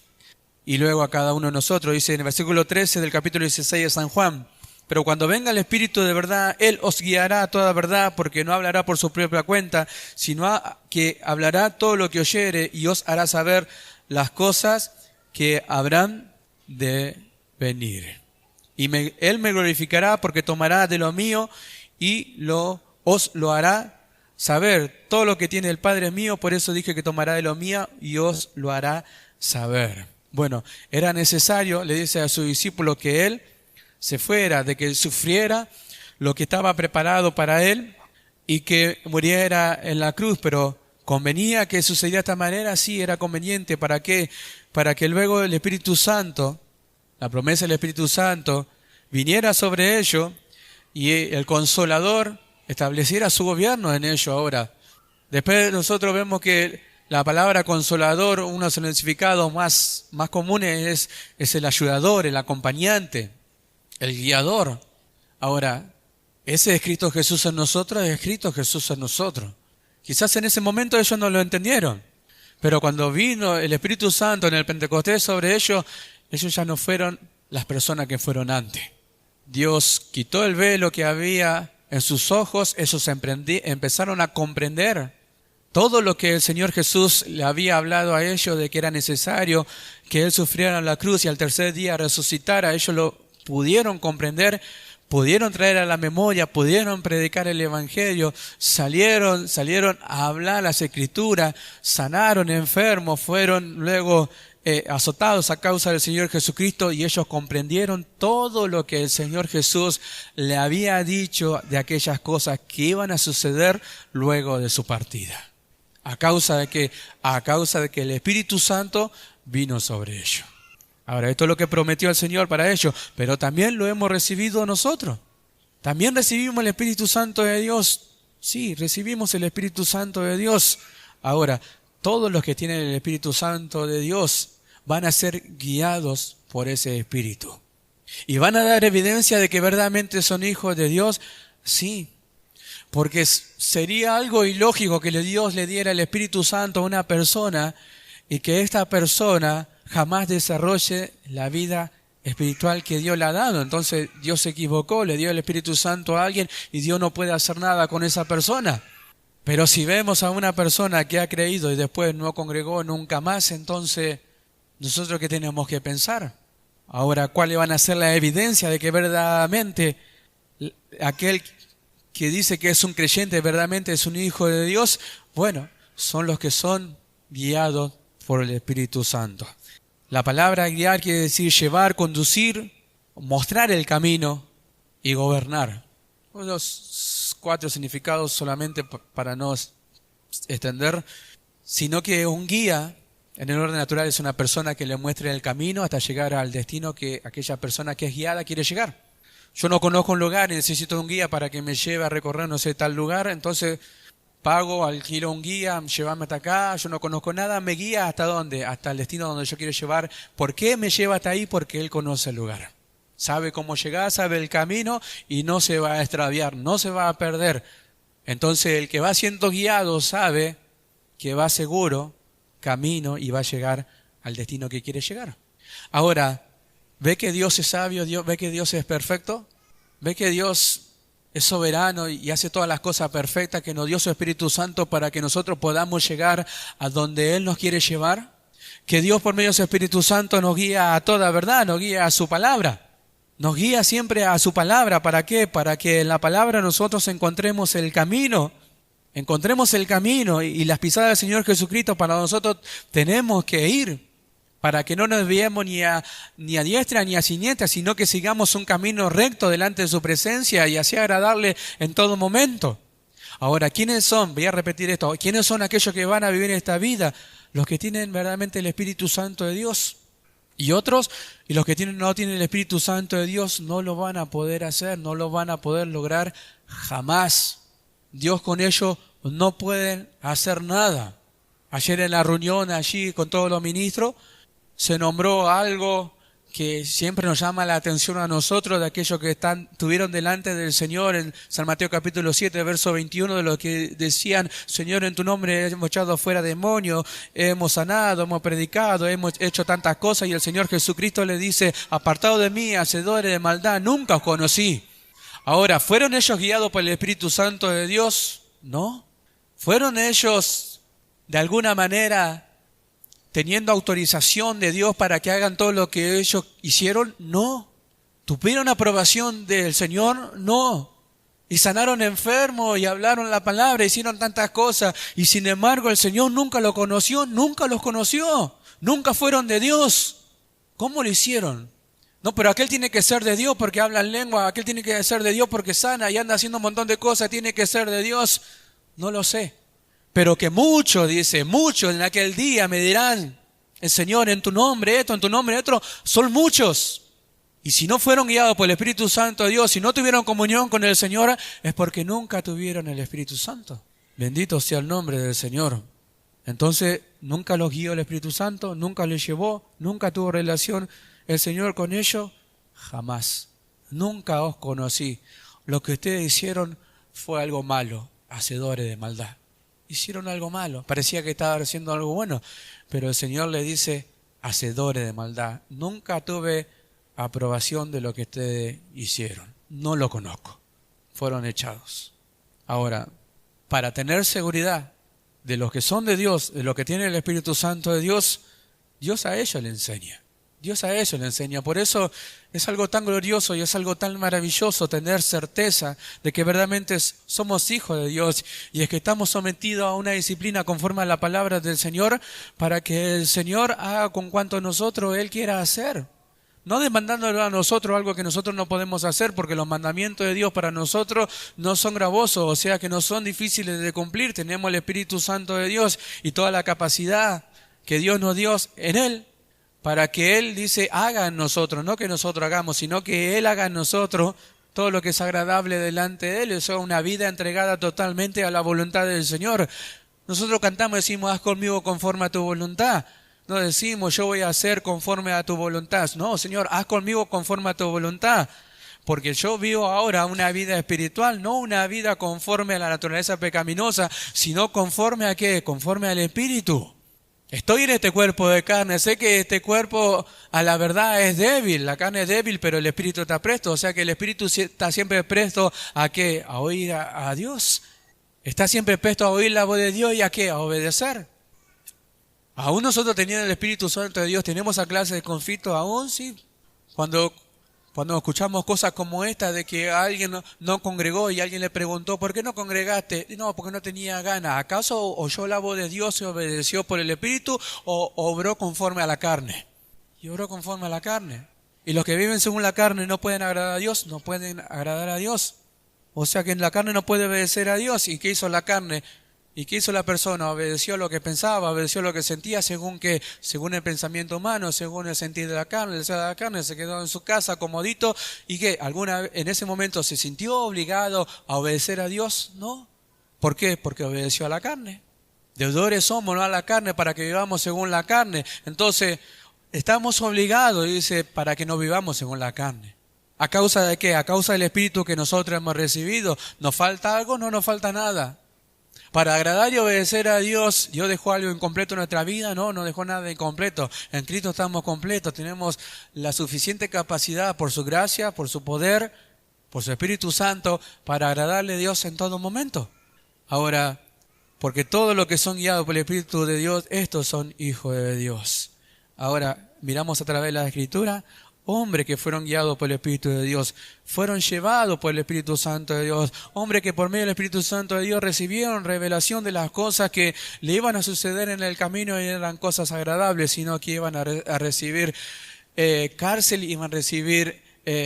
y luego a cada uno de nosotros. Dice en el versículo 13 del capítulo 16 de San Juan: pero cuando venga el Espíritu de verdad, Él os guiará a toda verdad, porque no hablará por su propia cuenta, sino que hablará todo lo que oyere y os hará saber las cosas que habrán de venir. Y Él me glorificará, porque tomará de lo mío y os lo hará saber. Todo lo que tiene el Padre es mío, por eso dije que tomará de lo mío y os lo hará saber. Bueno, era necesario, le dice a su discípulo, que Él se fuera, de que Él sufriera lo que estaba preparado para Él y que muriera en la cruz, pero convenía que sucediera de esta manera. Sí, era conveniente. ¿Para qué? Para que luego el Espíritu Santo, la promesa del Espíritu Santo, viniera sobre ellos y el Consolador estableciera su gobierno en ellos ahora. Después nosotros vemos que la palabra Consolador, uno de los significados más comunes es el ayudador, el acompañante, el guiador. Ahora, ese es Cristo Jesús en nosotros, es Cristo Jesús en nosotros. Quizás en ese momento ellos no lo entendieron, pero cuando vino el Espíritu Santo en el Pentecostés sobre ellos ya no fueron las personas que fueron antes. Dios quitó el velo que había en sus ojos, ellos empezaron a comprender todo lo que el Señor Jesús le había hablado a ellos de que era necesario que Él sufriera en la cruz y al tercer día resucitara. Ellos lo pudieron comprender, pudieron traer a la memoria, pudieron predicar el Evangelio, salieron a hablar las Escrituras, sanaron enfermos, fueron luego azotados a causa del Señor Jesucristo, y ellos comprendieron todo lo que el Señor Jesús le había dicho de aquellas cosas que iban a suceder luego de su partida. A causa de que el Espíritu Santo vino sobre ellos. Ahora, esto es lo que prometió el Señor para ellos, pero también lo hemos recibido nosotros. También recibimos el Espíritu Santo de Dios. Sí, recibimos el Espíritu Santo de Dios. Ahora, todos los que tienen el Espíritu Santo de Dios van a ser guiados por ese Espíritu. ¿Y van a dar evidencia de que verdaderamente son hijos de Dios? Sí. Porque sería algo ilógico que Dios le diera el Espíritu Santo a una persona y que esta persona jamás desarrolle la vida espiritual que Dios le ha dado. Entonces Dios se equivocó, le dio el Espíritu Santo a alguien y Dios no puede hacer nada con esa persona. Pero si vemos a una persona que ha creído y después no congregó nunca más, entonces nosotros ¿qué tenemos que pensar? Ahora, ¿cuáles van a ser la evidencia de que verdaderamente aquel que dice que es un creyente verdaderamente es un hijo de Dios? Bueno, son los que son guiados por el Espíritu Santo. La palabra guiar quiere decir llevar, conducir, mostrar el camino y gobernar. Los 4 significados solamente para no extender, sino que un guía en el orden natural es una persona que le muestre el camino hasta llegar al destino que aquella persona que es guiada quiere llegar. Yo no conozco un lugar y necesito un guía para que me lleve a recorrer no sé tal lugar, entonces pago, alquilo un guía, llévame hasta acá, yo no conozco nada, me guía hasta dónde, hasta el destino donde yo quiero llevar. ¿Por qué me lleva hasta ahí? Porque él conoce el lugar. Sabe cómo llegar, sabe el camino y no se va a extraviar, no se va a perder. Entonces el que va siendo guiado sabe que va seguro camino y va a llegar al destino que quiere llegar. Ahora, ¿Ve que Dios es sabio? ¿Ve que Dios es perfecto? ¿Ve que Dios es soberano y hace todas las cosas perfectas, que nos dio su Espíritu Santo para que nosotros podamos llegar a donde Él nos quiere llevar? Que Dios por medio de su Espíritu Santo nos guía a toda verdad, nos guía a su palabra. Nos guía siempre a su palabra. ¿Para qué? Para que en la palabra nosotros encontremos el camino. Encontremos el camino y las pisadas del Señor Jesucristo. Para nosotros tenemos que ir, para que no nos desviemos ni a diestra ni a siniestra, sino que sigamos un camino recto delante de su presencia y así agradarle en todo momento. Ahora, ¿quiénes son? Voy a repetir esto. ¿Quiénes son aquellos que van a vivir esta vida? Los que tienen verdaderamente el Espíritu Santo de Dios. Y otros, y los que no tienen el Espíritu Santo de Dios, no lo van a poder hacer, no lo van a poder lograr jamás. Dios con ellos no puede hacer nada. Ayer en la reunión allí con todos los ministros, se nombró algo que siempre nos llama la atención a nosotros, de aquellos que estuvieron delante del Señor en San Mateo capítulo 7, verso 21, de los que decían: Señor, en tu nombre hemos echado fuera demonios, hemos sanado, hemos predicado, hemos hecho tantas cosas, y el Señor Jesucristo le dice: apartado de mí, hacedores de maldad, nunca os conocí. Ahora, ¿fueron ellos guiados por el Espíritu Santo de Dios? No. ¿Fueron ellos de alguna manera teniendo autorización de Dios para que hagan todo lo que ellos hicieron? No. ¿Tuvieron aprobación del Señor? No. Y sanaron enfermos y hablaron la palabra, hicieron tantas cosas, y sin embargo el Señor nunca los conoció, nunca los conoció, nunca fueron de Dios. ¿Cómo lo hicieron? No, pero aquel tiene que ser de Dios porque habla en lengua, aquel tiene que ser de Dios porque sana y anda haciendo un montón de cosas, tiene que ser de Dios. No lo sé. Pero que muchos, dice, muchos en aquel día me dirán: el Señor, en tu nombre esto, en tu nombre otro. Son muchos. Y si no fueron guiados por el Espíritu Santo de Dios, si no tuvieron comunión con el Señor, es porque nunca tuvieron el Espíritu Santo. Bendito sea el nombre del Señor. Entonces, nunca los guió el Espíritu Santo, nunca les llevó, nunca tuvo relación el Señor con ellos, jamás. Nunca os conocí. Lo que ustedes hicieron fue algo malo, hacedores de maldad. Hicieron algo malo, parecía que estaba haciendo algo bueno, pero el Señor le dice: hacedores de maldad. Nunca tuve aprobación de lo que ustedes hicieron, no lo conozco, fueron echados. Ahora, para tener seguridad de los que son de Dios, de los que tienen el Espíritu Santo de Dios, Dios a ellos le enseña. Dios a ellos le enseña. Por eso es algo tan glorioso y es algo tan maravilloso tener certeza de que verdaderamente somos hijos de Dios, y es que estamos sometidos a una disciplina conforme a la palabra del Señor, para que el Señor haga con cuanto nosotros Él quiera hacer. No demandándole a nosotros algo que nosotros no podemos hacer, porque los mandamientos de Dios para nosotros no son gravosos, o sea que no son difíciles de cumplir. Tenemos el Espíritu Santo de Dios y toda la capacidad que Dios nos dio en Él, para que Él, dice, haga en nosotros, no que nosotros hagamos, sino que Él haga en nosotros todo lo que es agradable delante de Él. Eso es una vida entregada totalmente a la voluntad del Señor. Nosotros cantamos y decimos: haz conmigo conforme a tu voluntad. No decimos: yo voy a hacer conforme a tu voluntad. No, Señor, haz conmigo conforme a tu voluntad. Porque yo vivo ahora una vida espiritual, no una vida conforme a la naturaleza pecaminosa, sino conforme a ¿qué? Conforme al Espíritu. Estoy en este cuerpo de carne, sé que este cuerpo a la verdad es débil, la carne es débil, pero el Espíritu está presto, o sea que el Espíritu está siempre presto ¿a qué? A oír a Dios. Está siempre presto a oír la voz de Dios y ¿a qué? A obedecer. Aún nosotros teniendo el Espíritu Santo de Dios, ¿tenemos a clase de conflicto aún? Sí. Cuando escuchamos cosas como esta de que alguien no congregó y alguien le preguntó: ¿por qué no congregaste? No, porque no tenía ganas. ¿Acaso oyó la voz de Dios y obedeció por el Espíritu, o obró conforme a la carne? Y obró conforme a la carne. Y los que viven según la carne no pueden agradar a Dios, no pueden agradar a Dios. O sea que en la carne no puede obedecer a Dios. ¿Y qué hizo la carne? ¿Y qué hizo la persona? Obedeció lo que pensaba, obedeció lo que sentía, según el pensamiento humano, según el sentir de la carne, el deseo de la carne. Se quedó en su casa comodito y que en ese momento se sintió obligado a obedecer a Dios. No. ¿Por qué? Porque obedeció a la carne. Deudores somos, no a la carne, para que vivamos según la carne. Entonces, estamos obligados, dice, para que no vivamos según la carne. ¿A causa de qué? A causa del Espíritu que nosotros hemos recibido. ¿Nos falta algo? No nos falta nada. Para agradar y obedecer a Dios, ¿Dios dejó algo incompleto en nuestra vida? No, no dejó nada incompleto. En Cristo estamos completos, tenemos la suficiente capacidad por su gracia, por su poder, por su Espíritu Santo, para agradarle a Dios en todo momento. Ahora, porque todos los que son guiados por el Espíritu de Dios, estos son hijos de Dios. Ahora, miramos a través de la Escritura, hombres que fueron guiados por el Espíritu de Dios, fueron llevados por el Espíritu Santo de Dios, hombres que por medio del Espíritu Santo de Dios recibieron revelación de las cosas que le iban a suceder en el camino y eran cosas agradables, sino que iban a recibir cárcel, iban a recibir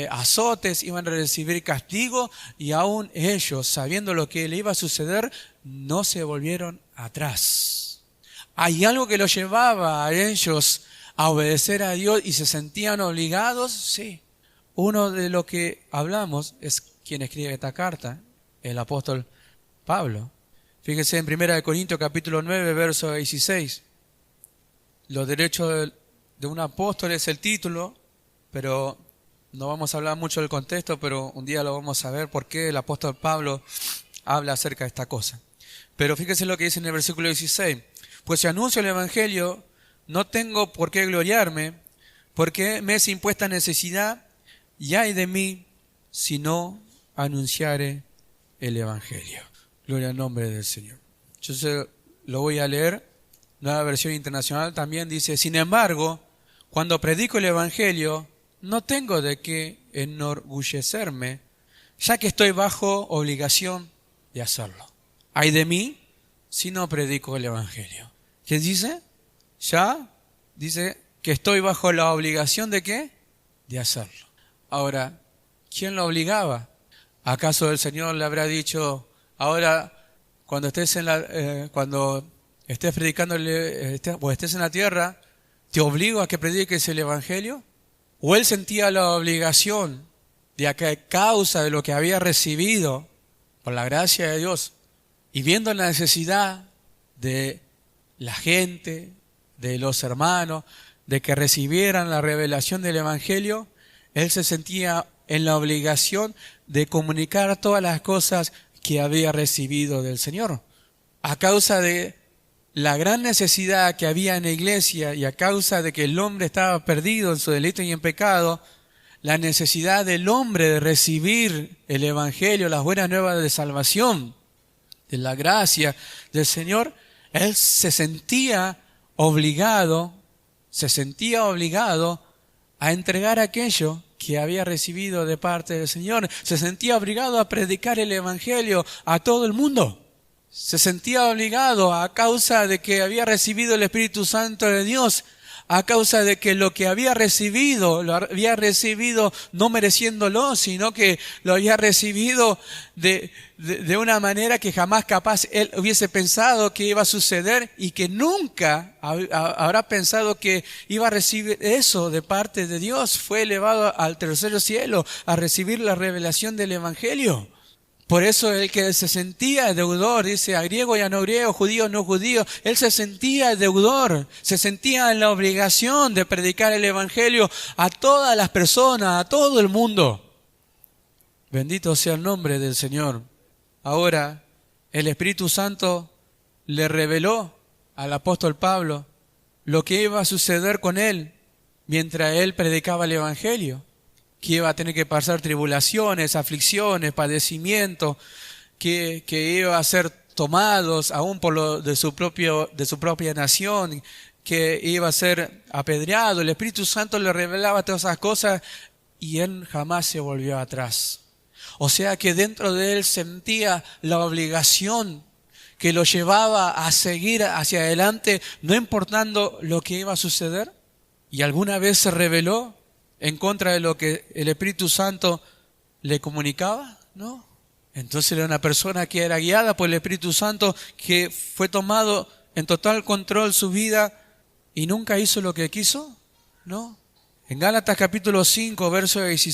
azotes, iban a recibir castigo, y aún ellos, sabiendo lo que le iba a suceder, no se volvieron atrás. Hay algo que los llevaba a ellos a obedecer a Dios y se sentían obligados, sí. Uno de los que hablamos es quien escribe esta carta, el apóstol Pablo. Fíjese en 1 Corintios capítulo 9, verso 16. Los derechos de un apóstol es el título, pero no vamos a hablar mucho del contexto, pero un día lo vamos a ver por qué el apóstol Pablo habla acerca de esta cosa. Pero fíjese lo que dice en el versículo 16. Pues si anuncio el evangelio, no tengo por qué gloriarme, porque me es impuesta necesidad, y ay de mí si no anunciare el evangelio. Gloria al nombre del Señor. Yo lo voy a leer. Nueva versión internacional también dice: sin embargo, cuando predico el evangelio, no tengo de qué enorgullecerme, ya que estoy bajo obligación de hacerlo. Ay de mí si no predico el evangelio. ¿Qué dice? Ya dice que estoy bajo la obligación ¿de qué? De hacerlo. Ahora, ¿quién lo obligaba? ¿Acaso el Señor le habrá dicho: ahora cuando estés cuando estés predicando o estés en la tierra, te obligo a que prediques el evangelio? ¿O él sentía la obligación de que a causa de lo que había recibido por la gracia de Dios y viendo la necesidad de la gente, de los hermanos, de que recibieran la revelación del evangelio, él se sentía en la obligación de comunicar todas las cosas que había recibido del Señor? A causa de la gran necesidad que había en la iglesia y a causa de que el hombre estaba perdido en su delito y en pecado, la necesidad del hombre de recibir el evangelio, las buenas nuevas de salvación, de la gracia del Señor, él se sentía obligado a entregar aquello que había recibido de parte del Señor. Se sentía obligado a predicar el evangelio a todo el mundo. Se sentía obligado a causa de que había recibido el Espíritu Santo de Dios, a causa de que lo había recibido no mereciéndolo, sino que lo había recibido de una manera que jamás capaz él hubiese pensado que iba a suceder y que nunca habrá pensado que iba a recibir eso de parte de Dios. Fue elevado al tercer cielo a recibir la revelación del evangelio. Por eso el que se sentía deudor, dice a griego y a no griego, judío no judío, él se sentía deudor, se sentía en la obligación de predicar el evangelio a todas las personas, a todo el mundo. Bendito sea el nombre del Señor. Ahora, el Espíritu Santo le reveló al apóstol Pablo lo que iba a suceder con él mientras él predicaba el evangelio. Que iba a tener que pasar tribulaciones, aflicciones, padecimientos, que iba a ser tomados aún por lo de su propia nación, que iba a ser apedreado. El Espíritu Santo le revelaba todas esas cosas y él jamás se volvió atrás. O sea que dentro de él sentía la obligación que lo llevaba a seguir hacia adelante, no importando lo que iba a suceder. ¿Y alguna vez se rebeló en contra de lo que el Espíritu Santo le comunicaba? No. Entonces era una persona que era guiada por el Espíritu Santo, que fue tomado en total control su vida y nunca hizo lo que quiso. No. En Gálatas capítulo 5, verso 16,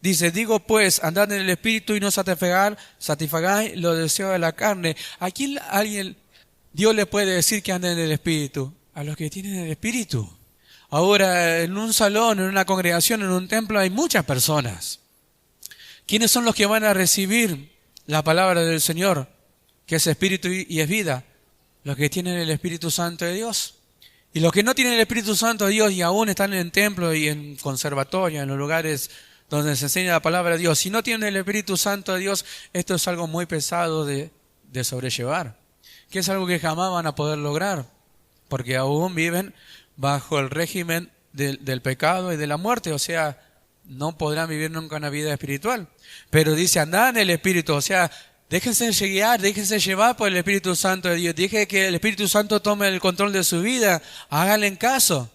dice: digo pues, andad en el Espíritu y no satisfagáis los deseos de la carne. ¿A quién Dios le puede decir que ande en el Espíritu? A los que tienen el Espíritu. Ahora, en un salón, en una congregación, en un templo, hay muchas personas ¿Quiénes son los que van a recibir la palabra del Señor, que es espíritu y es vida? Los que tienen el Espíritu Santo de Dios. Y los que no tienen el Espíritu Santo de Dios y aún están en el templo y en conservatorio, en los lugares donde se enseña la palabra de Dios, si no tienen el Espíritu Santo de Dios, esto es algo muy pesado de sobrellevar, que es algo que jamás van a poder lograr, porque aún viven bajo el régimen del pecado y de la muerte, o sea, no podrán vivir nunca una vida espiritual. Pero dice, andad en el Espíritu, o sea, déjense guiar, déjense llevar por el Espíritu Santo de Dios. Dije que el Espíritu Santo tome el control de su vida, háganle en caso.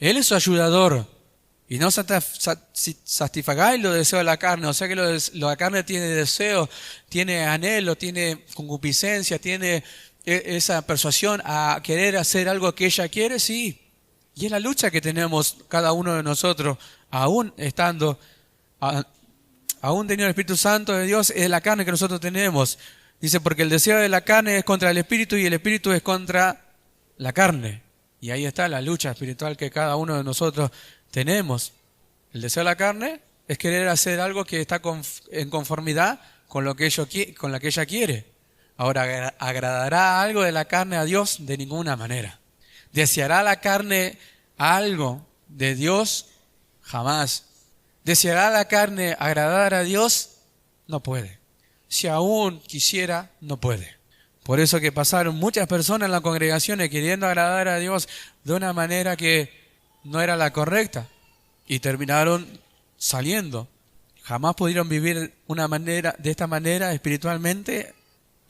Él es su ayudador. Y no satisfagáis los deseos de la carne, o sea que la carne tiene deseo, tiene anhelo, tiene concupiscencia, tiene esa persuasión a querer hacer algo que ella quiere, sí. Y es la lucha que tenemos cada uno de nosotros, aún teniendo el Espíritu Santo de Dios, es la carne que nosotros tenemos. Dice, porque el deseo de la carne es contra el Espíritu y el Espíritu es contra la carne. Y ahí está la lucha espiritual que cada uno de nosotros tenemos. El deseo de la carne es querer hacer algo que está en conformidad con lo que ella quiere. Ahora, ¿agradará algo de la carne a Dios? De ninguna manera. ¿Deseará la carne algo de Dios? Jamás. ¿Deseará la carne agradar a Dios? No puede. Si aún quisiera, no puede. Por eso que pasaron muchas personas en las congregaciones queriendo agradar a Dios de una manera que no era la correcta y terminaron saliendo. Jamás pudieron vivir de esta manera espiritualmente,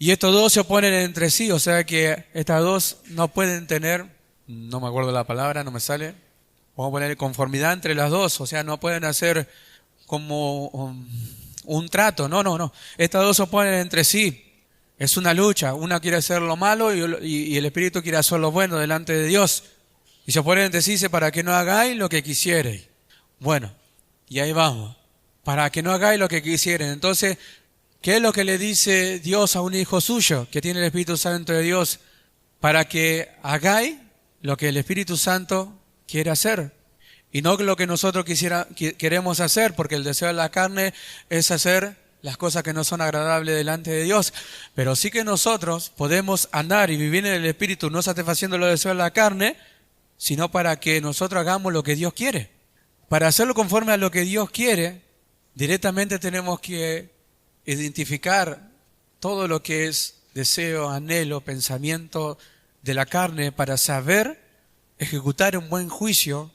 y estos dos se oponen entre sí, o sea que estas dos no pueden tener, no me acuerdo la palabra, no me sale, vamos a poner conformidad entre las dos, o sea, no pueden hacer como un trato, no, estas dos se oponen entre sí. Es una lucha, una quiere hacer lo malo y el Espíritu quiere hacer lo bueno delante de Dios. Y se oponen entre sí, dice, para que no hagáis lo que quisierais. Bueno, y ahí vamos, para que no hagáis lo que quisieren. Entonces, ¿qué es lo que le dice Dios a un hijo suyo que tiene el Espíritu Santo de Dios? Para que hagáis lo que el Espíritu Santo quiere hacer. Y no lo que nosotros queremos hacer, porque el deseo de la carne es hacer las cosas que no son agradables delante de Dios. Pero sí que nosotros podemos andar y vivir en el Espíritu, no satisfaciendo los deseos de la carne, sino para que nosotros hagamos lo que Dios quiere. Para hacerlo conforme a lo que Dios quiere, directamente tenemos que identificar todo lo que es deseo, anhelo, pensamiento de la carne para saber ejecutar un buen juicio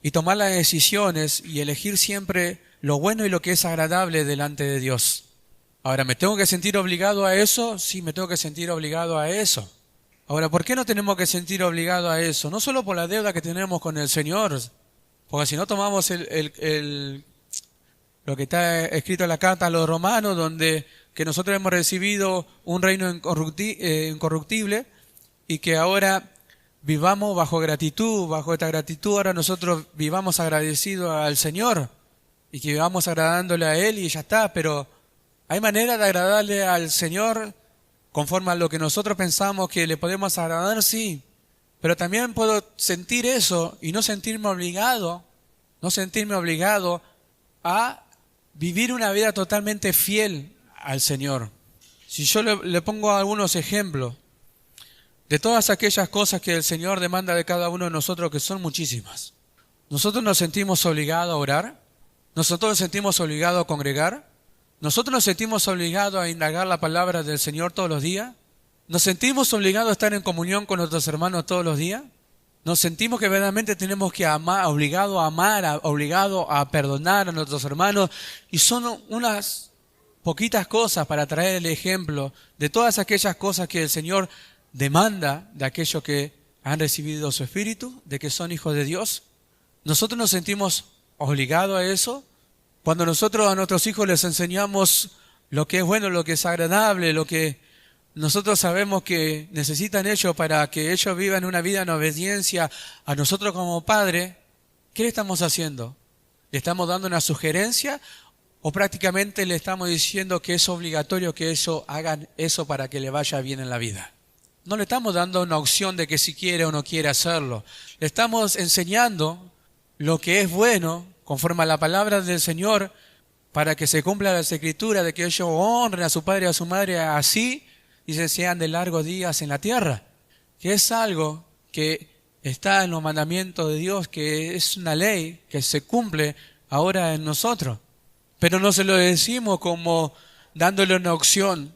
y tomar las decisiones y elegir siempre lo bueno y lo que es agradable delante de Dios. Ahora, ¿me tengo que sentir obligado a eso? Sí, me tengo que sentir obligado a eso. Ahora, ¿por qué no tenemos que sentir obligado a eso? No solo por la deuda que tenemos con el Señor, porque si no tomamos lo que está escrito en la carta a los romanos, donde que nosotros hemos recibido un reino incorruptible y que ahora vivamos bajo gratitud, bajo esta gratitud ahora nosotros vivamos agradecidos al Señor y que vivamos agradándole a Él y ya está, pero ¿hay manera de agradarle al Señor conforme a lo que nosotros pensamos que le podemos agradar? Sí, pero también puedo sentir eso y no sentirme obligado a vivir una vida totalmente fiel al Señor. Si yo le pongo algunos ejemplos de todas aquellas cosas que el Señor demanda de cada uno de nosotros, que son muchísimas. Nosotros nos sentimos obligados a orar, nosotros nos sentimos obligados a congregar, nosotros nos sentimos obligados a indagar la palabra del Señor todos los días, nos sentimos obligados a estar en comunión con nuestros hermanos todos los días, nos sentimos que verdaderamente tenemos que amar, obligado a amar, obligado a perdonar a nuestros hermanos, y son unas poquitas cosas para traer el ejemplo de todas aquellas cosas que el Señor demanda de aquellos que han recibido su Espíritu, de que son hijos de Dios. Nosotros nos sentimos obligados a eso. Cuando nosotros a nuestros hijos les enseñamos lo que es bueno, lo que es agradable, lo que nosotros sabemos que necesitan ellos para que ellos vivan una vida en obediencia a nosotros como padre, ¿qué le estamos haciendo? ¿Le estamos dando una sugerencia o prácticamente le estamos diciendo que es obligatorio que ellos hagan eso para que le vaya bien en la vida? No le estamos dando una opción de que si quiere o no quiere hacerlo. Le estamos enseñando lo que es bueno, conforme a la palabra del Señor, para que se cumpla las escrituras de que ellos honren a su padre y a su madre, así y se sean de largos días en la tierra. Que es algo que está en los mandamientos de Dios, que es una ley que se cumple ahora en nosotros. Pero no se lo decimos como dándole una opción.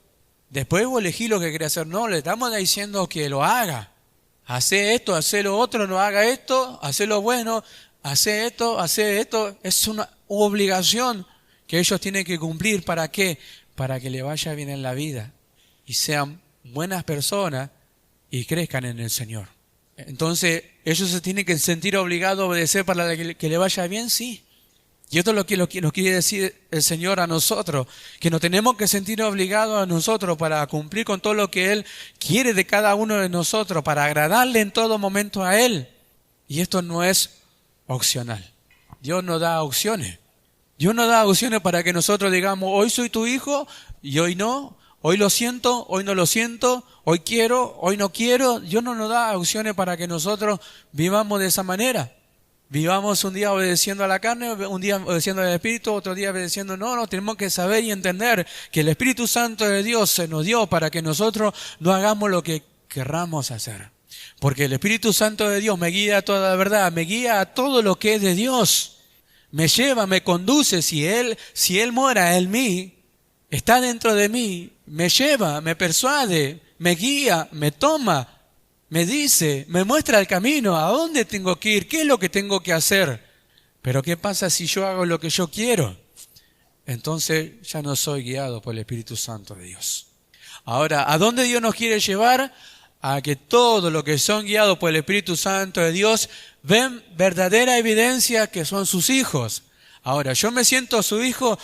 Después vos elegís lo que querés hacer. No, le estamos diciendo que lo haga. Hace esto, hace lo otro, no haga esto, hace lo bueno, hace esto, hace esto. Es una obligación que ellos tienen que cumplir. ¿Para qué? Para que le vaya bien en la vida y sean buenas personas y crezcan en el Señor. Entonces, ellos se tienen que sentir obligados a obedecer para que le vaya bien, sí. Y esto es lo que nos quiere decir el Señor a nosotros, que nos tenemos que sentir obligados a nosotros para cumplir con todo lo que Él quiere de cada uno de nosotros, para agradarle en todo momento a Él. Y esto no es opcional. Dios no da opciones. Dios no da opciones para que nosotros digamos, hoy soy tu hijo y hoy no. Hoy lo siento, hoy no lo siento, hoy quiero, hoy no quiero. Dios no nos da opciones para que nosotros vivamos de esa manera. Vivamos un día obedeciendo a la carne, un día obedeciendo al Espíritu, otro día obedeciendo. No, tenemos que saber y entender que el Espíritu Santo de Dios se nos dio para que nosotros no hagamos lo que querramos hacer. Porque el Espíritu Santo de Dios me guía a toda la verdad, me guía a todo lo que es de Dios. Me lleva, me conduce. Si Él mora en mí, está dentro de mí, me lleva, me persuade, me guía, me toma, me dice, me muestra el camino, a dónde tengo que ir, qué es lo que tengo que hacer. Pero ¿qué pasa si yo hago lo que yo quiero? Entonces ya no soy guiado por el Espíritu Santo de Dios. Ahora, ¿a dónde Dios nos quiere llevar? A que todos los que son guiados por el Espíritu Santo de Dios ven verdadera evidencia que son sus hijos. Ahora, yo me siento su hijo.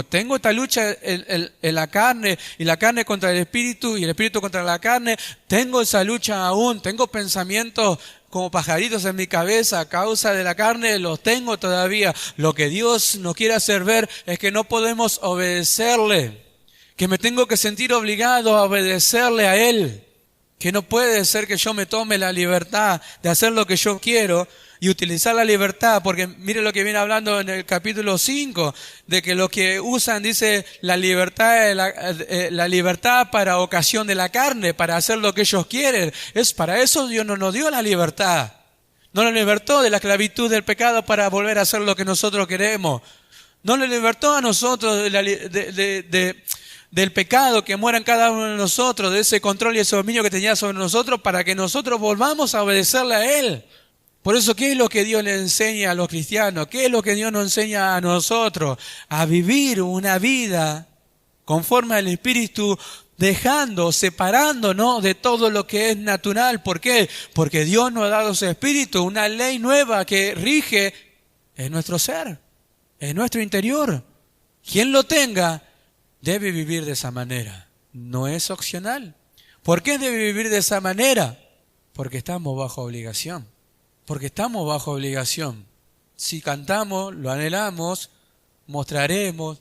Tengo esta lucha en la carne, y la carne contra el espíritu, y el espíritu contra la carne. Tengo esa lucha aún. Tengo pensamientos como pajaritos en mi cabeza a causa de la carne. Los tengo todavía. Lo que Dios nos quiere hacer ver es que no podemos obedecerle. Que me tengo que sentir obligado a obedecerle a Él. Que no puede ser que yo me tome la libertad de hacer lo que yo quiero y utilizar la libertad, porque mire lo que viene hablando en el capítulo 5, de que los que usan, dice, la libertad para ocasión de la carne, para hacer lo que ellos quieren. Para eso Dios no nos dio la libertad. No nos libertó de la esclavitud del pecado para volver a hacer lo que nosotros queremos. No nos libertó a nosotros del pecado que muera en cada uno de nosotros, de ese control y ese dominio que tenía sobre nosotros, para que nosotros volvamos a obedecerle a Él. Por eso, ¿qué es lo que Dios le enseña a los cristianos? ¿Qué es lo que Dios nos enseña a nosotros? A vivir una vida conforme al Espíritu, separándonos de todo lo que es natural. ¿Por qué? Porque Dios nos ha dado ese Espíritu, una ley nueva que rige en nuestro ser, en nuestro interior. Quien lo tenga debe vivir de esa manera. No es opcional. ¿Por qué debe vivir de esa manera? Porque estamos bajo obligación. Si cantamos, lo anhelamos, mostraremos,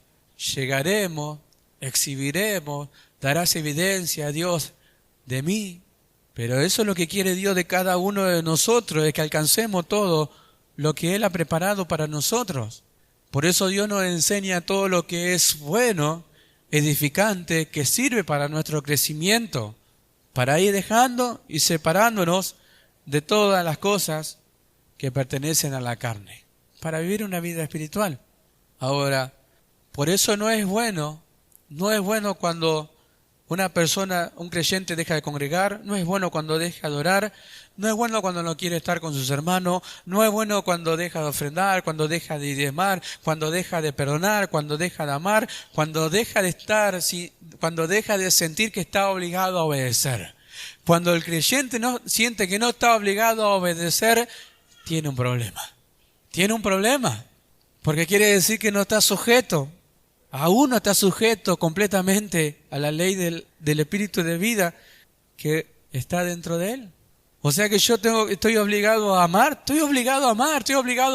llegaremos, exhibiremos, darás evidencia a Dios de mí. Pero eso es lo que quiere Dios de cada uno de nosotros, es que alcancemos todo lo que Él ha preparado para nosotros. Por eso Dios nos enseña todo lo que es bueno, edificante, que sirve para nuestro crecimiento, para ir dejando y separándonos de todas las cosas que pertenecen a la carne, para vivir una vida espiritual. Ahora, por eso no es bueno cuando una persona, un creyente deja de congregar, no es bueno cuando deja de adorar, no es bueno cuando no quiere estar con sus hermanos, no es bueno cuando deja de ofrendar, cuando deja de diezmar, cuando deja de perdonar, cuando deja de amar, cuando deja de sentir que está obligado a obedecer. Cuando el creyente no siente que no está obligado a obedecer, tiene un problema, porque quiere decir que no está sujeto, aún no está sujeto completamente a la ley del Espíritu de vida que está dentro de él. O sea que estoy obligado a amar, estoy obligado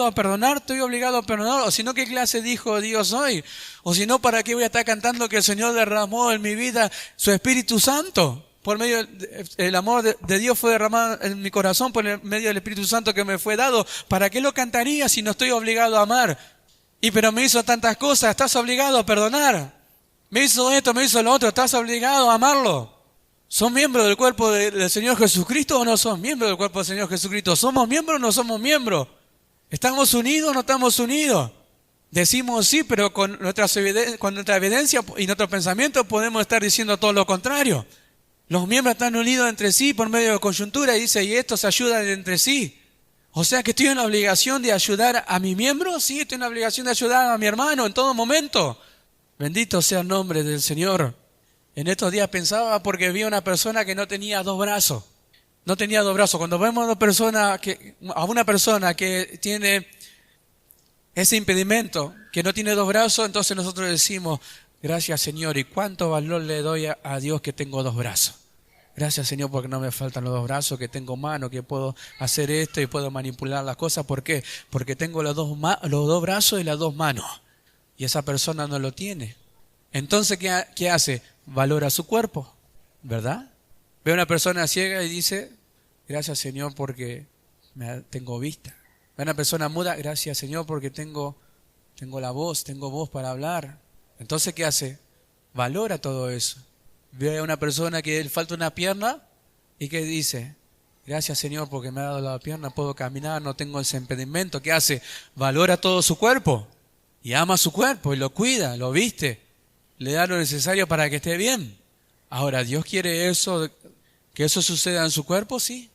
a perdonar, o si no, ¿qué clase de hijo de Dios soy? O si no, ¿para qué voy a estar cantando que el Señor derramó en mi vida su Espíritu Santo? Por medio del amor de Dios fue derramado en mi corazón por medio del Espíritu Santo que me fue dado. ¿Para qué lo cantaría si no estoy obligado a amar? Y pero me hizo tantas cosas, estás obligado a perdonar. Me hizo esto, me hizo lo otro, estás obligado a amarlo. ¿Son miembros del cuerpo del Señor Jesucristo o no son miembros del cuerpo del Señor Jesucristo? ¿Somos miembros o no somos miembros? ¿Estamos unidos o no estamos unidos? Decimos sí, pero con nuestra evidencia y nuestro pensamiento podemos estar diciendo todo lo contrario. Los miembros están unidos entre sí por medio de coyuntura y dice, y estos se ayudan entre sí. O sea que estoy en la obligación de ayudar a mi miembro, sí, estoy en la obligación de ayudar a mi hermano en todo momento. Bendito sea el nombre del Señor. En estos días pensaba porque vi a una persona que no tenía dos brazos. No tenía dos brazos. Cuando vemos a una persona que tiene ese impedimento, que no tiene dos brazos, entonces nosotros decimos, gracias Señor, y cuánto valor le doy a Dios que tengo dos brazos. Gracias Señor porque no me faltan los dos brazos, que tengo mano, que puedo hacer esto y puedo manipular las cosas. ¿Por qué? Porque tengo los dos brazos y las dos manos. Y esa persona no lo tiene. Entonces, ¿qué hace? Valora su cuerpo, ¿verdad? Ve a una persona ciega y dice, gracias Señor porque tengo vista. Ve a una persona muda, gracias Señor porque tengo tengo voz para hablar. Entonces, ¿qué hace? Valora todo eso. Ve a una persona que le falta una pierna y que dice, gracias Señor porque me ha dado la pierna, puedo caminar, no tengo ese impedimento. ¿Qué hace? Valora todo su cuerpo y ama su cuerpo y lo cuida, lo viste, le da lo necesario para que esté bien. Ahora, ¿Dios quiere eso, que eso suceda en su cuerpo? Sí.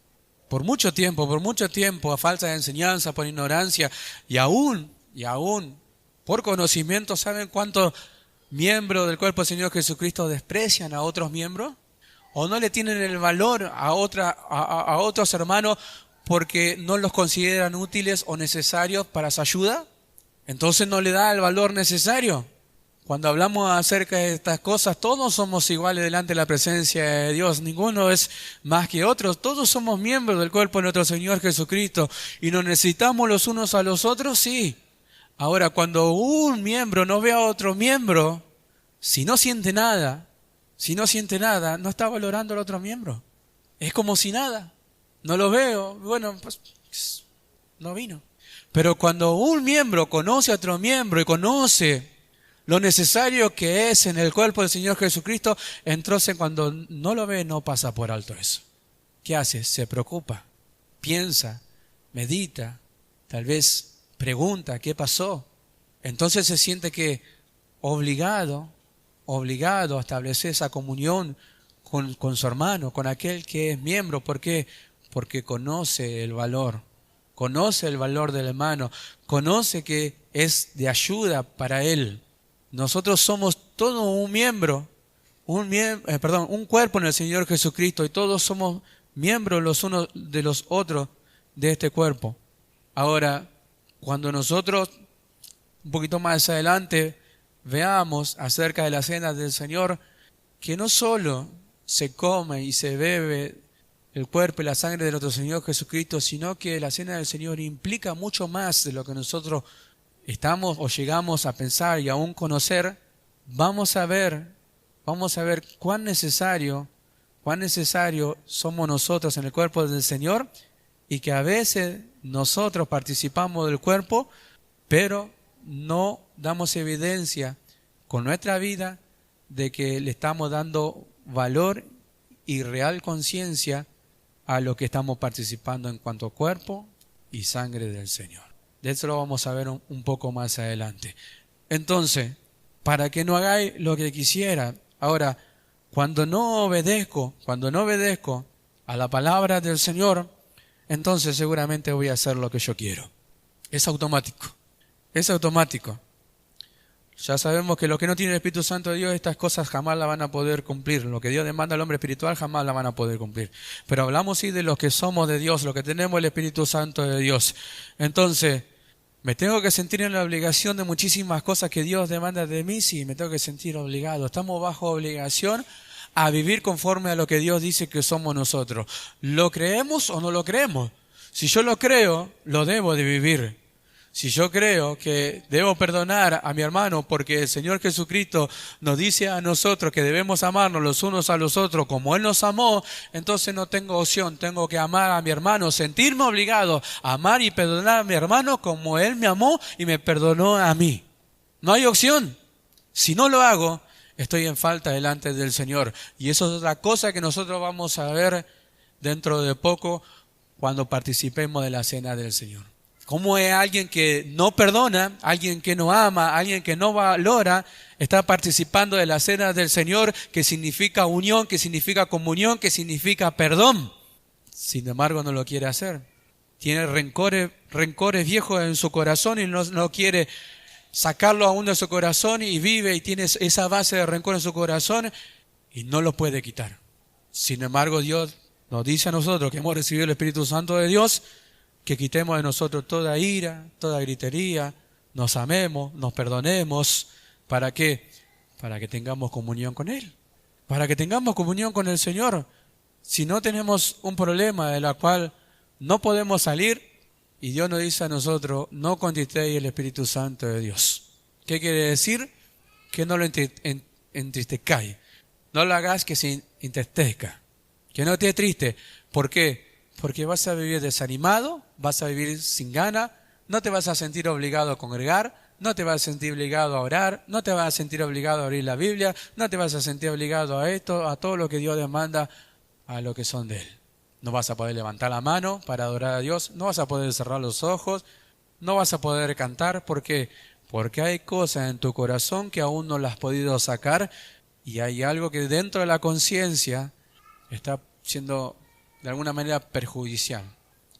Por mucho tiempo, a falta de enseñanza, por ignorancia y aún por conocimiento, ¿saben cuántos miembros del cuerpo del Señor Jesucristo desprecian a otros miembros? ¿O no le tienen el valor a otros hermanos porque no los consideran útiles o necesarios para su ayuda? Entonces no le da el valor necesario. Cuando hablamos acerca de estas cosas, todos somos iguales delante de la presencia de Dios. Ninguno es más que otro. Todos somos miembros del cuerpo de nuestro Señor Jesucristo. ¿Y nos necesitamos los unos a los otros? Sí. Ahora, cuando un miembro no ve a otro miembro, si no siente nada, no está valorando al otro miembro. Es como si nada. No lo veo. Bueno, pues no vino. Pero cuando un miembro conoce a otro miembro y conoce lo necesario que es en el cuerpo del Señor Jesucristo, entonces cuando no lo ve, no pasa por alto eso. ¿Qué hace? Se preocupa, piensa, medita, tal vez pregunta, ¿qué pasó? Entonces se siente que obligado a establecer esa comunión con su hermano, con aquel que es miembro. ¿Por qué? Porque conoce el valor del hermano, conoce que es de ayuda para él. Nosotros somos todo un cuerpo en el Señor Jesucristo y todos somos miembros los unos de los otros de este cuerpo. Ahora, cuando nosotros un poquito más adelante veamos acerca de la cena del Señor, que no solo se come y se bebe el cuerpo y la sangre de nuestro Señor Jesucristo, sino que la cena del Señor implica mucho más de lo que nosotros estamos o llegamos a pensar y aún conocer. Vamos a ver cuán necesario somos nosotros en el cuerpo del Señor, y que a veces nosotros participamos del cuerpo, pero no damos evidencia con nuestra vida de que le estamos dando valor y real conciencia a lo que estamos participando en cuanto a cuerpo y sangre del Señor. De eso lo vamos a ver un poco más adelante. Entonces, para que no hagáis lo que quisiera. Ahora, cuando no obedezco a la palabra del Señor, entonces seguramente voy a hacer lo que yo quiero. Es automático. Ya sabemos que los que no tienen el Espíritu Santo de Dios, estas cosas jamás la van a poder cumplir. Lo que Dios demanda al hombre espiritual jamás la van a poder cumplir. Pero hablamos sí de los que somos de Dios, los que tenemos el Espíritu Santo de Dios. Entonces, ¿me tengo que sentir en la obligación de muchísimas cosas que Dios demanda de mí? Sí, me tengo que sentir obligado. Estamos bajo obligación a vivir conforme a lo que Dios dice que somos nosotros. ¿Lo creemos o no lo creemos? Si yo lo creo, lo debo de vivir. Si yo creo que debo perdonar a mi hermano porque el Señor Jesucristo nos dice a nosotros que debemos amarnos los unos a los otros como Él nos amó, entonces no tengo opción, tengo que amar a mi hermano, sentirme obligado a amar y perdonar a mi hermano como Él me amó y me perdonó a mí. No hay opción. Si no lo hago, estoy en falta delante del Señor. Y eso es otra cosa que nosotros vamos a ver dentro de poco cuando participemos de la cena del Señor. Cómo es alguien que no perdona, alguien que no ama, alguien que no valora, está participando de la cena del Señor, que significa unión, que significa comunión, que significa perdón. Sin embargo, no lo quiere hacer. Tiene rencores viejos en su corazón y no quiere sacarlo aún de su corazón y vive y tiene esa base de rencor en su corazón y no lo puede quitar. Sin embargo, Dios nos dice a nosotros que hemos recibido el Espíritu Santo de Dios, que quitemos de nosotros toda ira, toda gritería, nos amemos, nos perdonemos. ¿Para qué? Para que tengamos comunión con Él, para que tengamos comunión con el Señor. Si no tenemos un problema de la cual no podemos salir, y Dios nos dice a nosotros, no contristéis el Espíritu Santo de Dios. ¿Qué quiere decir? Que no lo entristezcáis, no lo hagas que se entristezca, que no esté triste. ¿Por qué? Porque vas a vivir desanimado, vas a vivir sin ganas, no te vas a sentir obligado a congregar, no te vas a sentir obligado a orar, no te vas a sentir obligado a abrir la Biblia, no te vas a sentir obligado a esto, a todo lo que Dios demanda a lo que son de Él. No vas a poder levantar la mano para adorar a Dios, no vas a poder cerrar los ojos, no vas a poder cantar. ¿Por qué? Porque hay cosas en tu corazón que aún no las has podido sacar y hay algo que dentro de la conciencia está siendo de alguna manera perjudicial.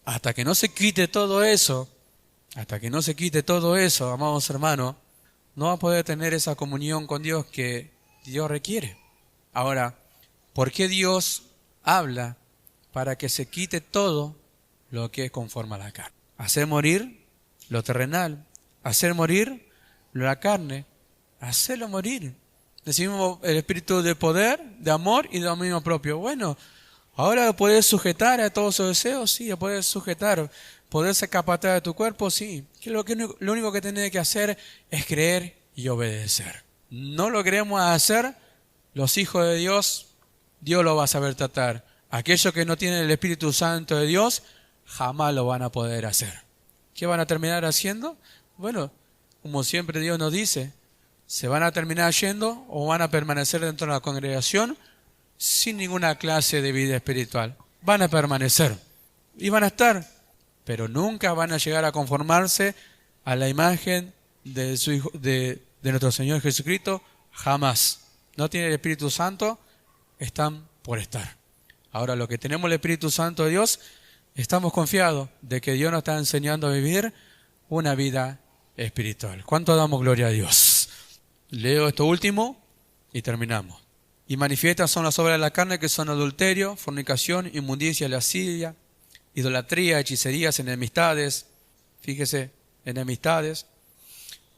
Hasta que no se quite todo eso, amados hermanos, no va a poder tener esa comunión con Dios que Dios requiere. Ahora, ¿por qué Dios habla para que se quite todo lo que es conforme a la carne? Hacer morir lo terrenal, hacer morir la carne, hacerlo morir. Decimos el espíritu de poder, de amor y de dominio propio. Bueno, ahora puedes sujetar a todos esos deseos, sí, puedes sujetar, poder ser capataz de tu cuerpo, sí. Lo único que tenés que hacer es creer y obedecer. No lo queremos hacer, los hijos de Dios, Dios lo va a saber tratar. Aquellos que no tienen el Espíritu Santo de Dios, jamás lo van a poder hacer. ¿Qué van a terminar haciendo? Bueno, como siempre Dios nos dice, se van a terminar yendo o van a permanecer dentro de la congregación sin ninguna clase de vida espiritual. Van a permanecer y van a estar, pero nunca van a llegar a conformarse a la imagen de su hijo, de nuestro Señor Jesucristo, jamás. No tienen el Espíritu Santo, están por estar. Ahora, los que tenemos el Espíritu Santo de Dios, estamos confiados de que Dios nos está enseñando a vivir una vida espiritual. ¿Cuánto damos gloria a Dios? Leo esto último y terminamos. Y manifiestas son las obras de la carne, que son adulterio, fornicación, inmundicia, lascivia, idolatría, hechicerías, enemistades. Fíjese, enemistades,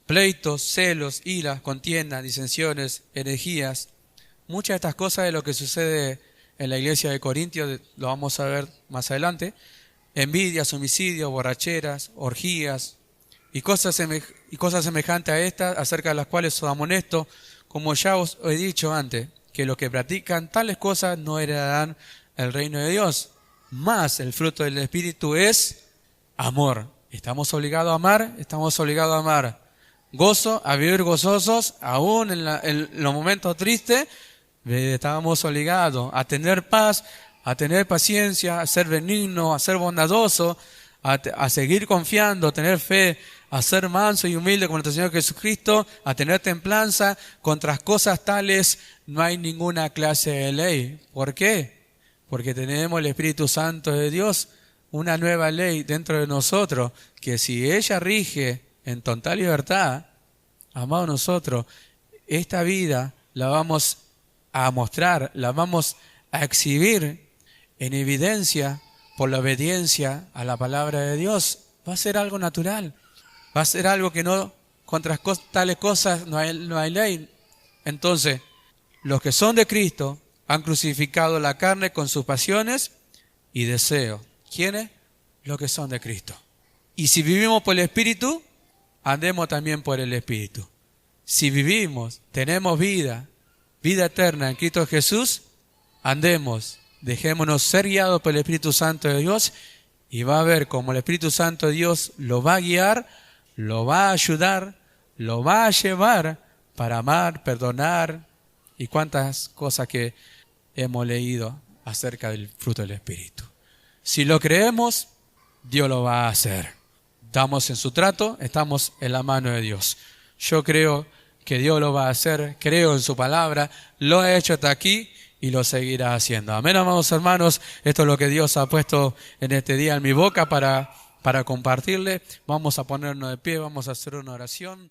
pleitos, celos, iras, contiendas, disensiones, herejías. Muchas de estas cosas de lo que sucede en la iglesia de Corintios, lo vamos a ver más adelante. Envidias, homicidios, borracheras, orgías y cosas semejantes a estas, acerca de las cuales os amonesto, como ya os he dicho antes, que los que practican tales cosas no heredarán el reino de Dios. Mas el fruto del Espíritu es amor. ¿Estamos obligados a amar? Estamos obligados a amar. Gozo, a vivir gozosos, aún en los momentos tristes. Estábamos obligados a tener paz, a tener paciencia, a ser benigno, a ser bondadoso, a seguir confiando, a tener fe, a ser manso y humilde como nuestro Señor Jesucristo, a tener templanza. Contra cosas tales no hay ninguna clase de ley. ¿Por qué? Porque tenemos el Espíritu Santo de Dios, una nueva ley dentro de nosotros, que si ella rige en total libertad, amados nosotros, esta vida la vamos a mostrar, la vamos a exhibir en evidencia por la obediencia a la palabra de Dios. Va a ser algo natural, va a ser algo que no, contra tales cosas no hay ley. Entonces, los que son de Cristo han crucificado la carne con sus pasiones y deseos. ¿Quiénes? Los que son de Cristo. Y si vivimos por el Espíritu, andemos también por el Espíritu. Si vivimos, tenemos vida eterna en Cristo Jesús, andemos, dejémonos ser guiados por el Espíritu Santo de Dios y va a ver cómo el Espíritu Santo de Dios lo va a guiar, lo va a ayudar, lo va a llevar para amar, perdonar y cuántas cosas que hemos leído acerca del fruto del Espíritu. Si lo creemos, Dios lo va a hacer. Estamos en su trato, estamos en la mano de Dios. Yo creo que Dios lo va a hacer, creo en su palabra, lo ha hecho hasta aquí y lo seguirá haciendo. Amén, amados hermanos, esto es lo que Dios ha puesto en este día en mi boca para compartirle. Vamos a ponernos de pie, vamos a hacer una oración.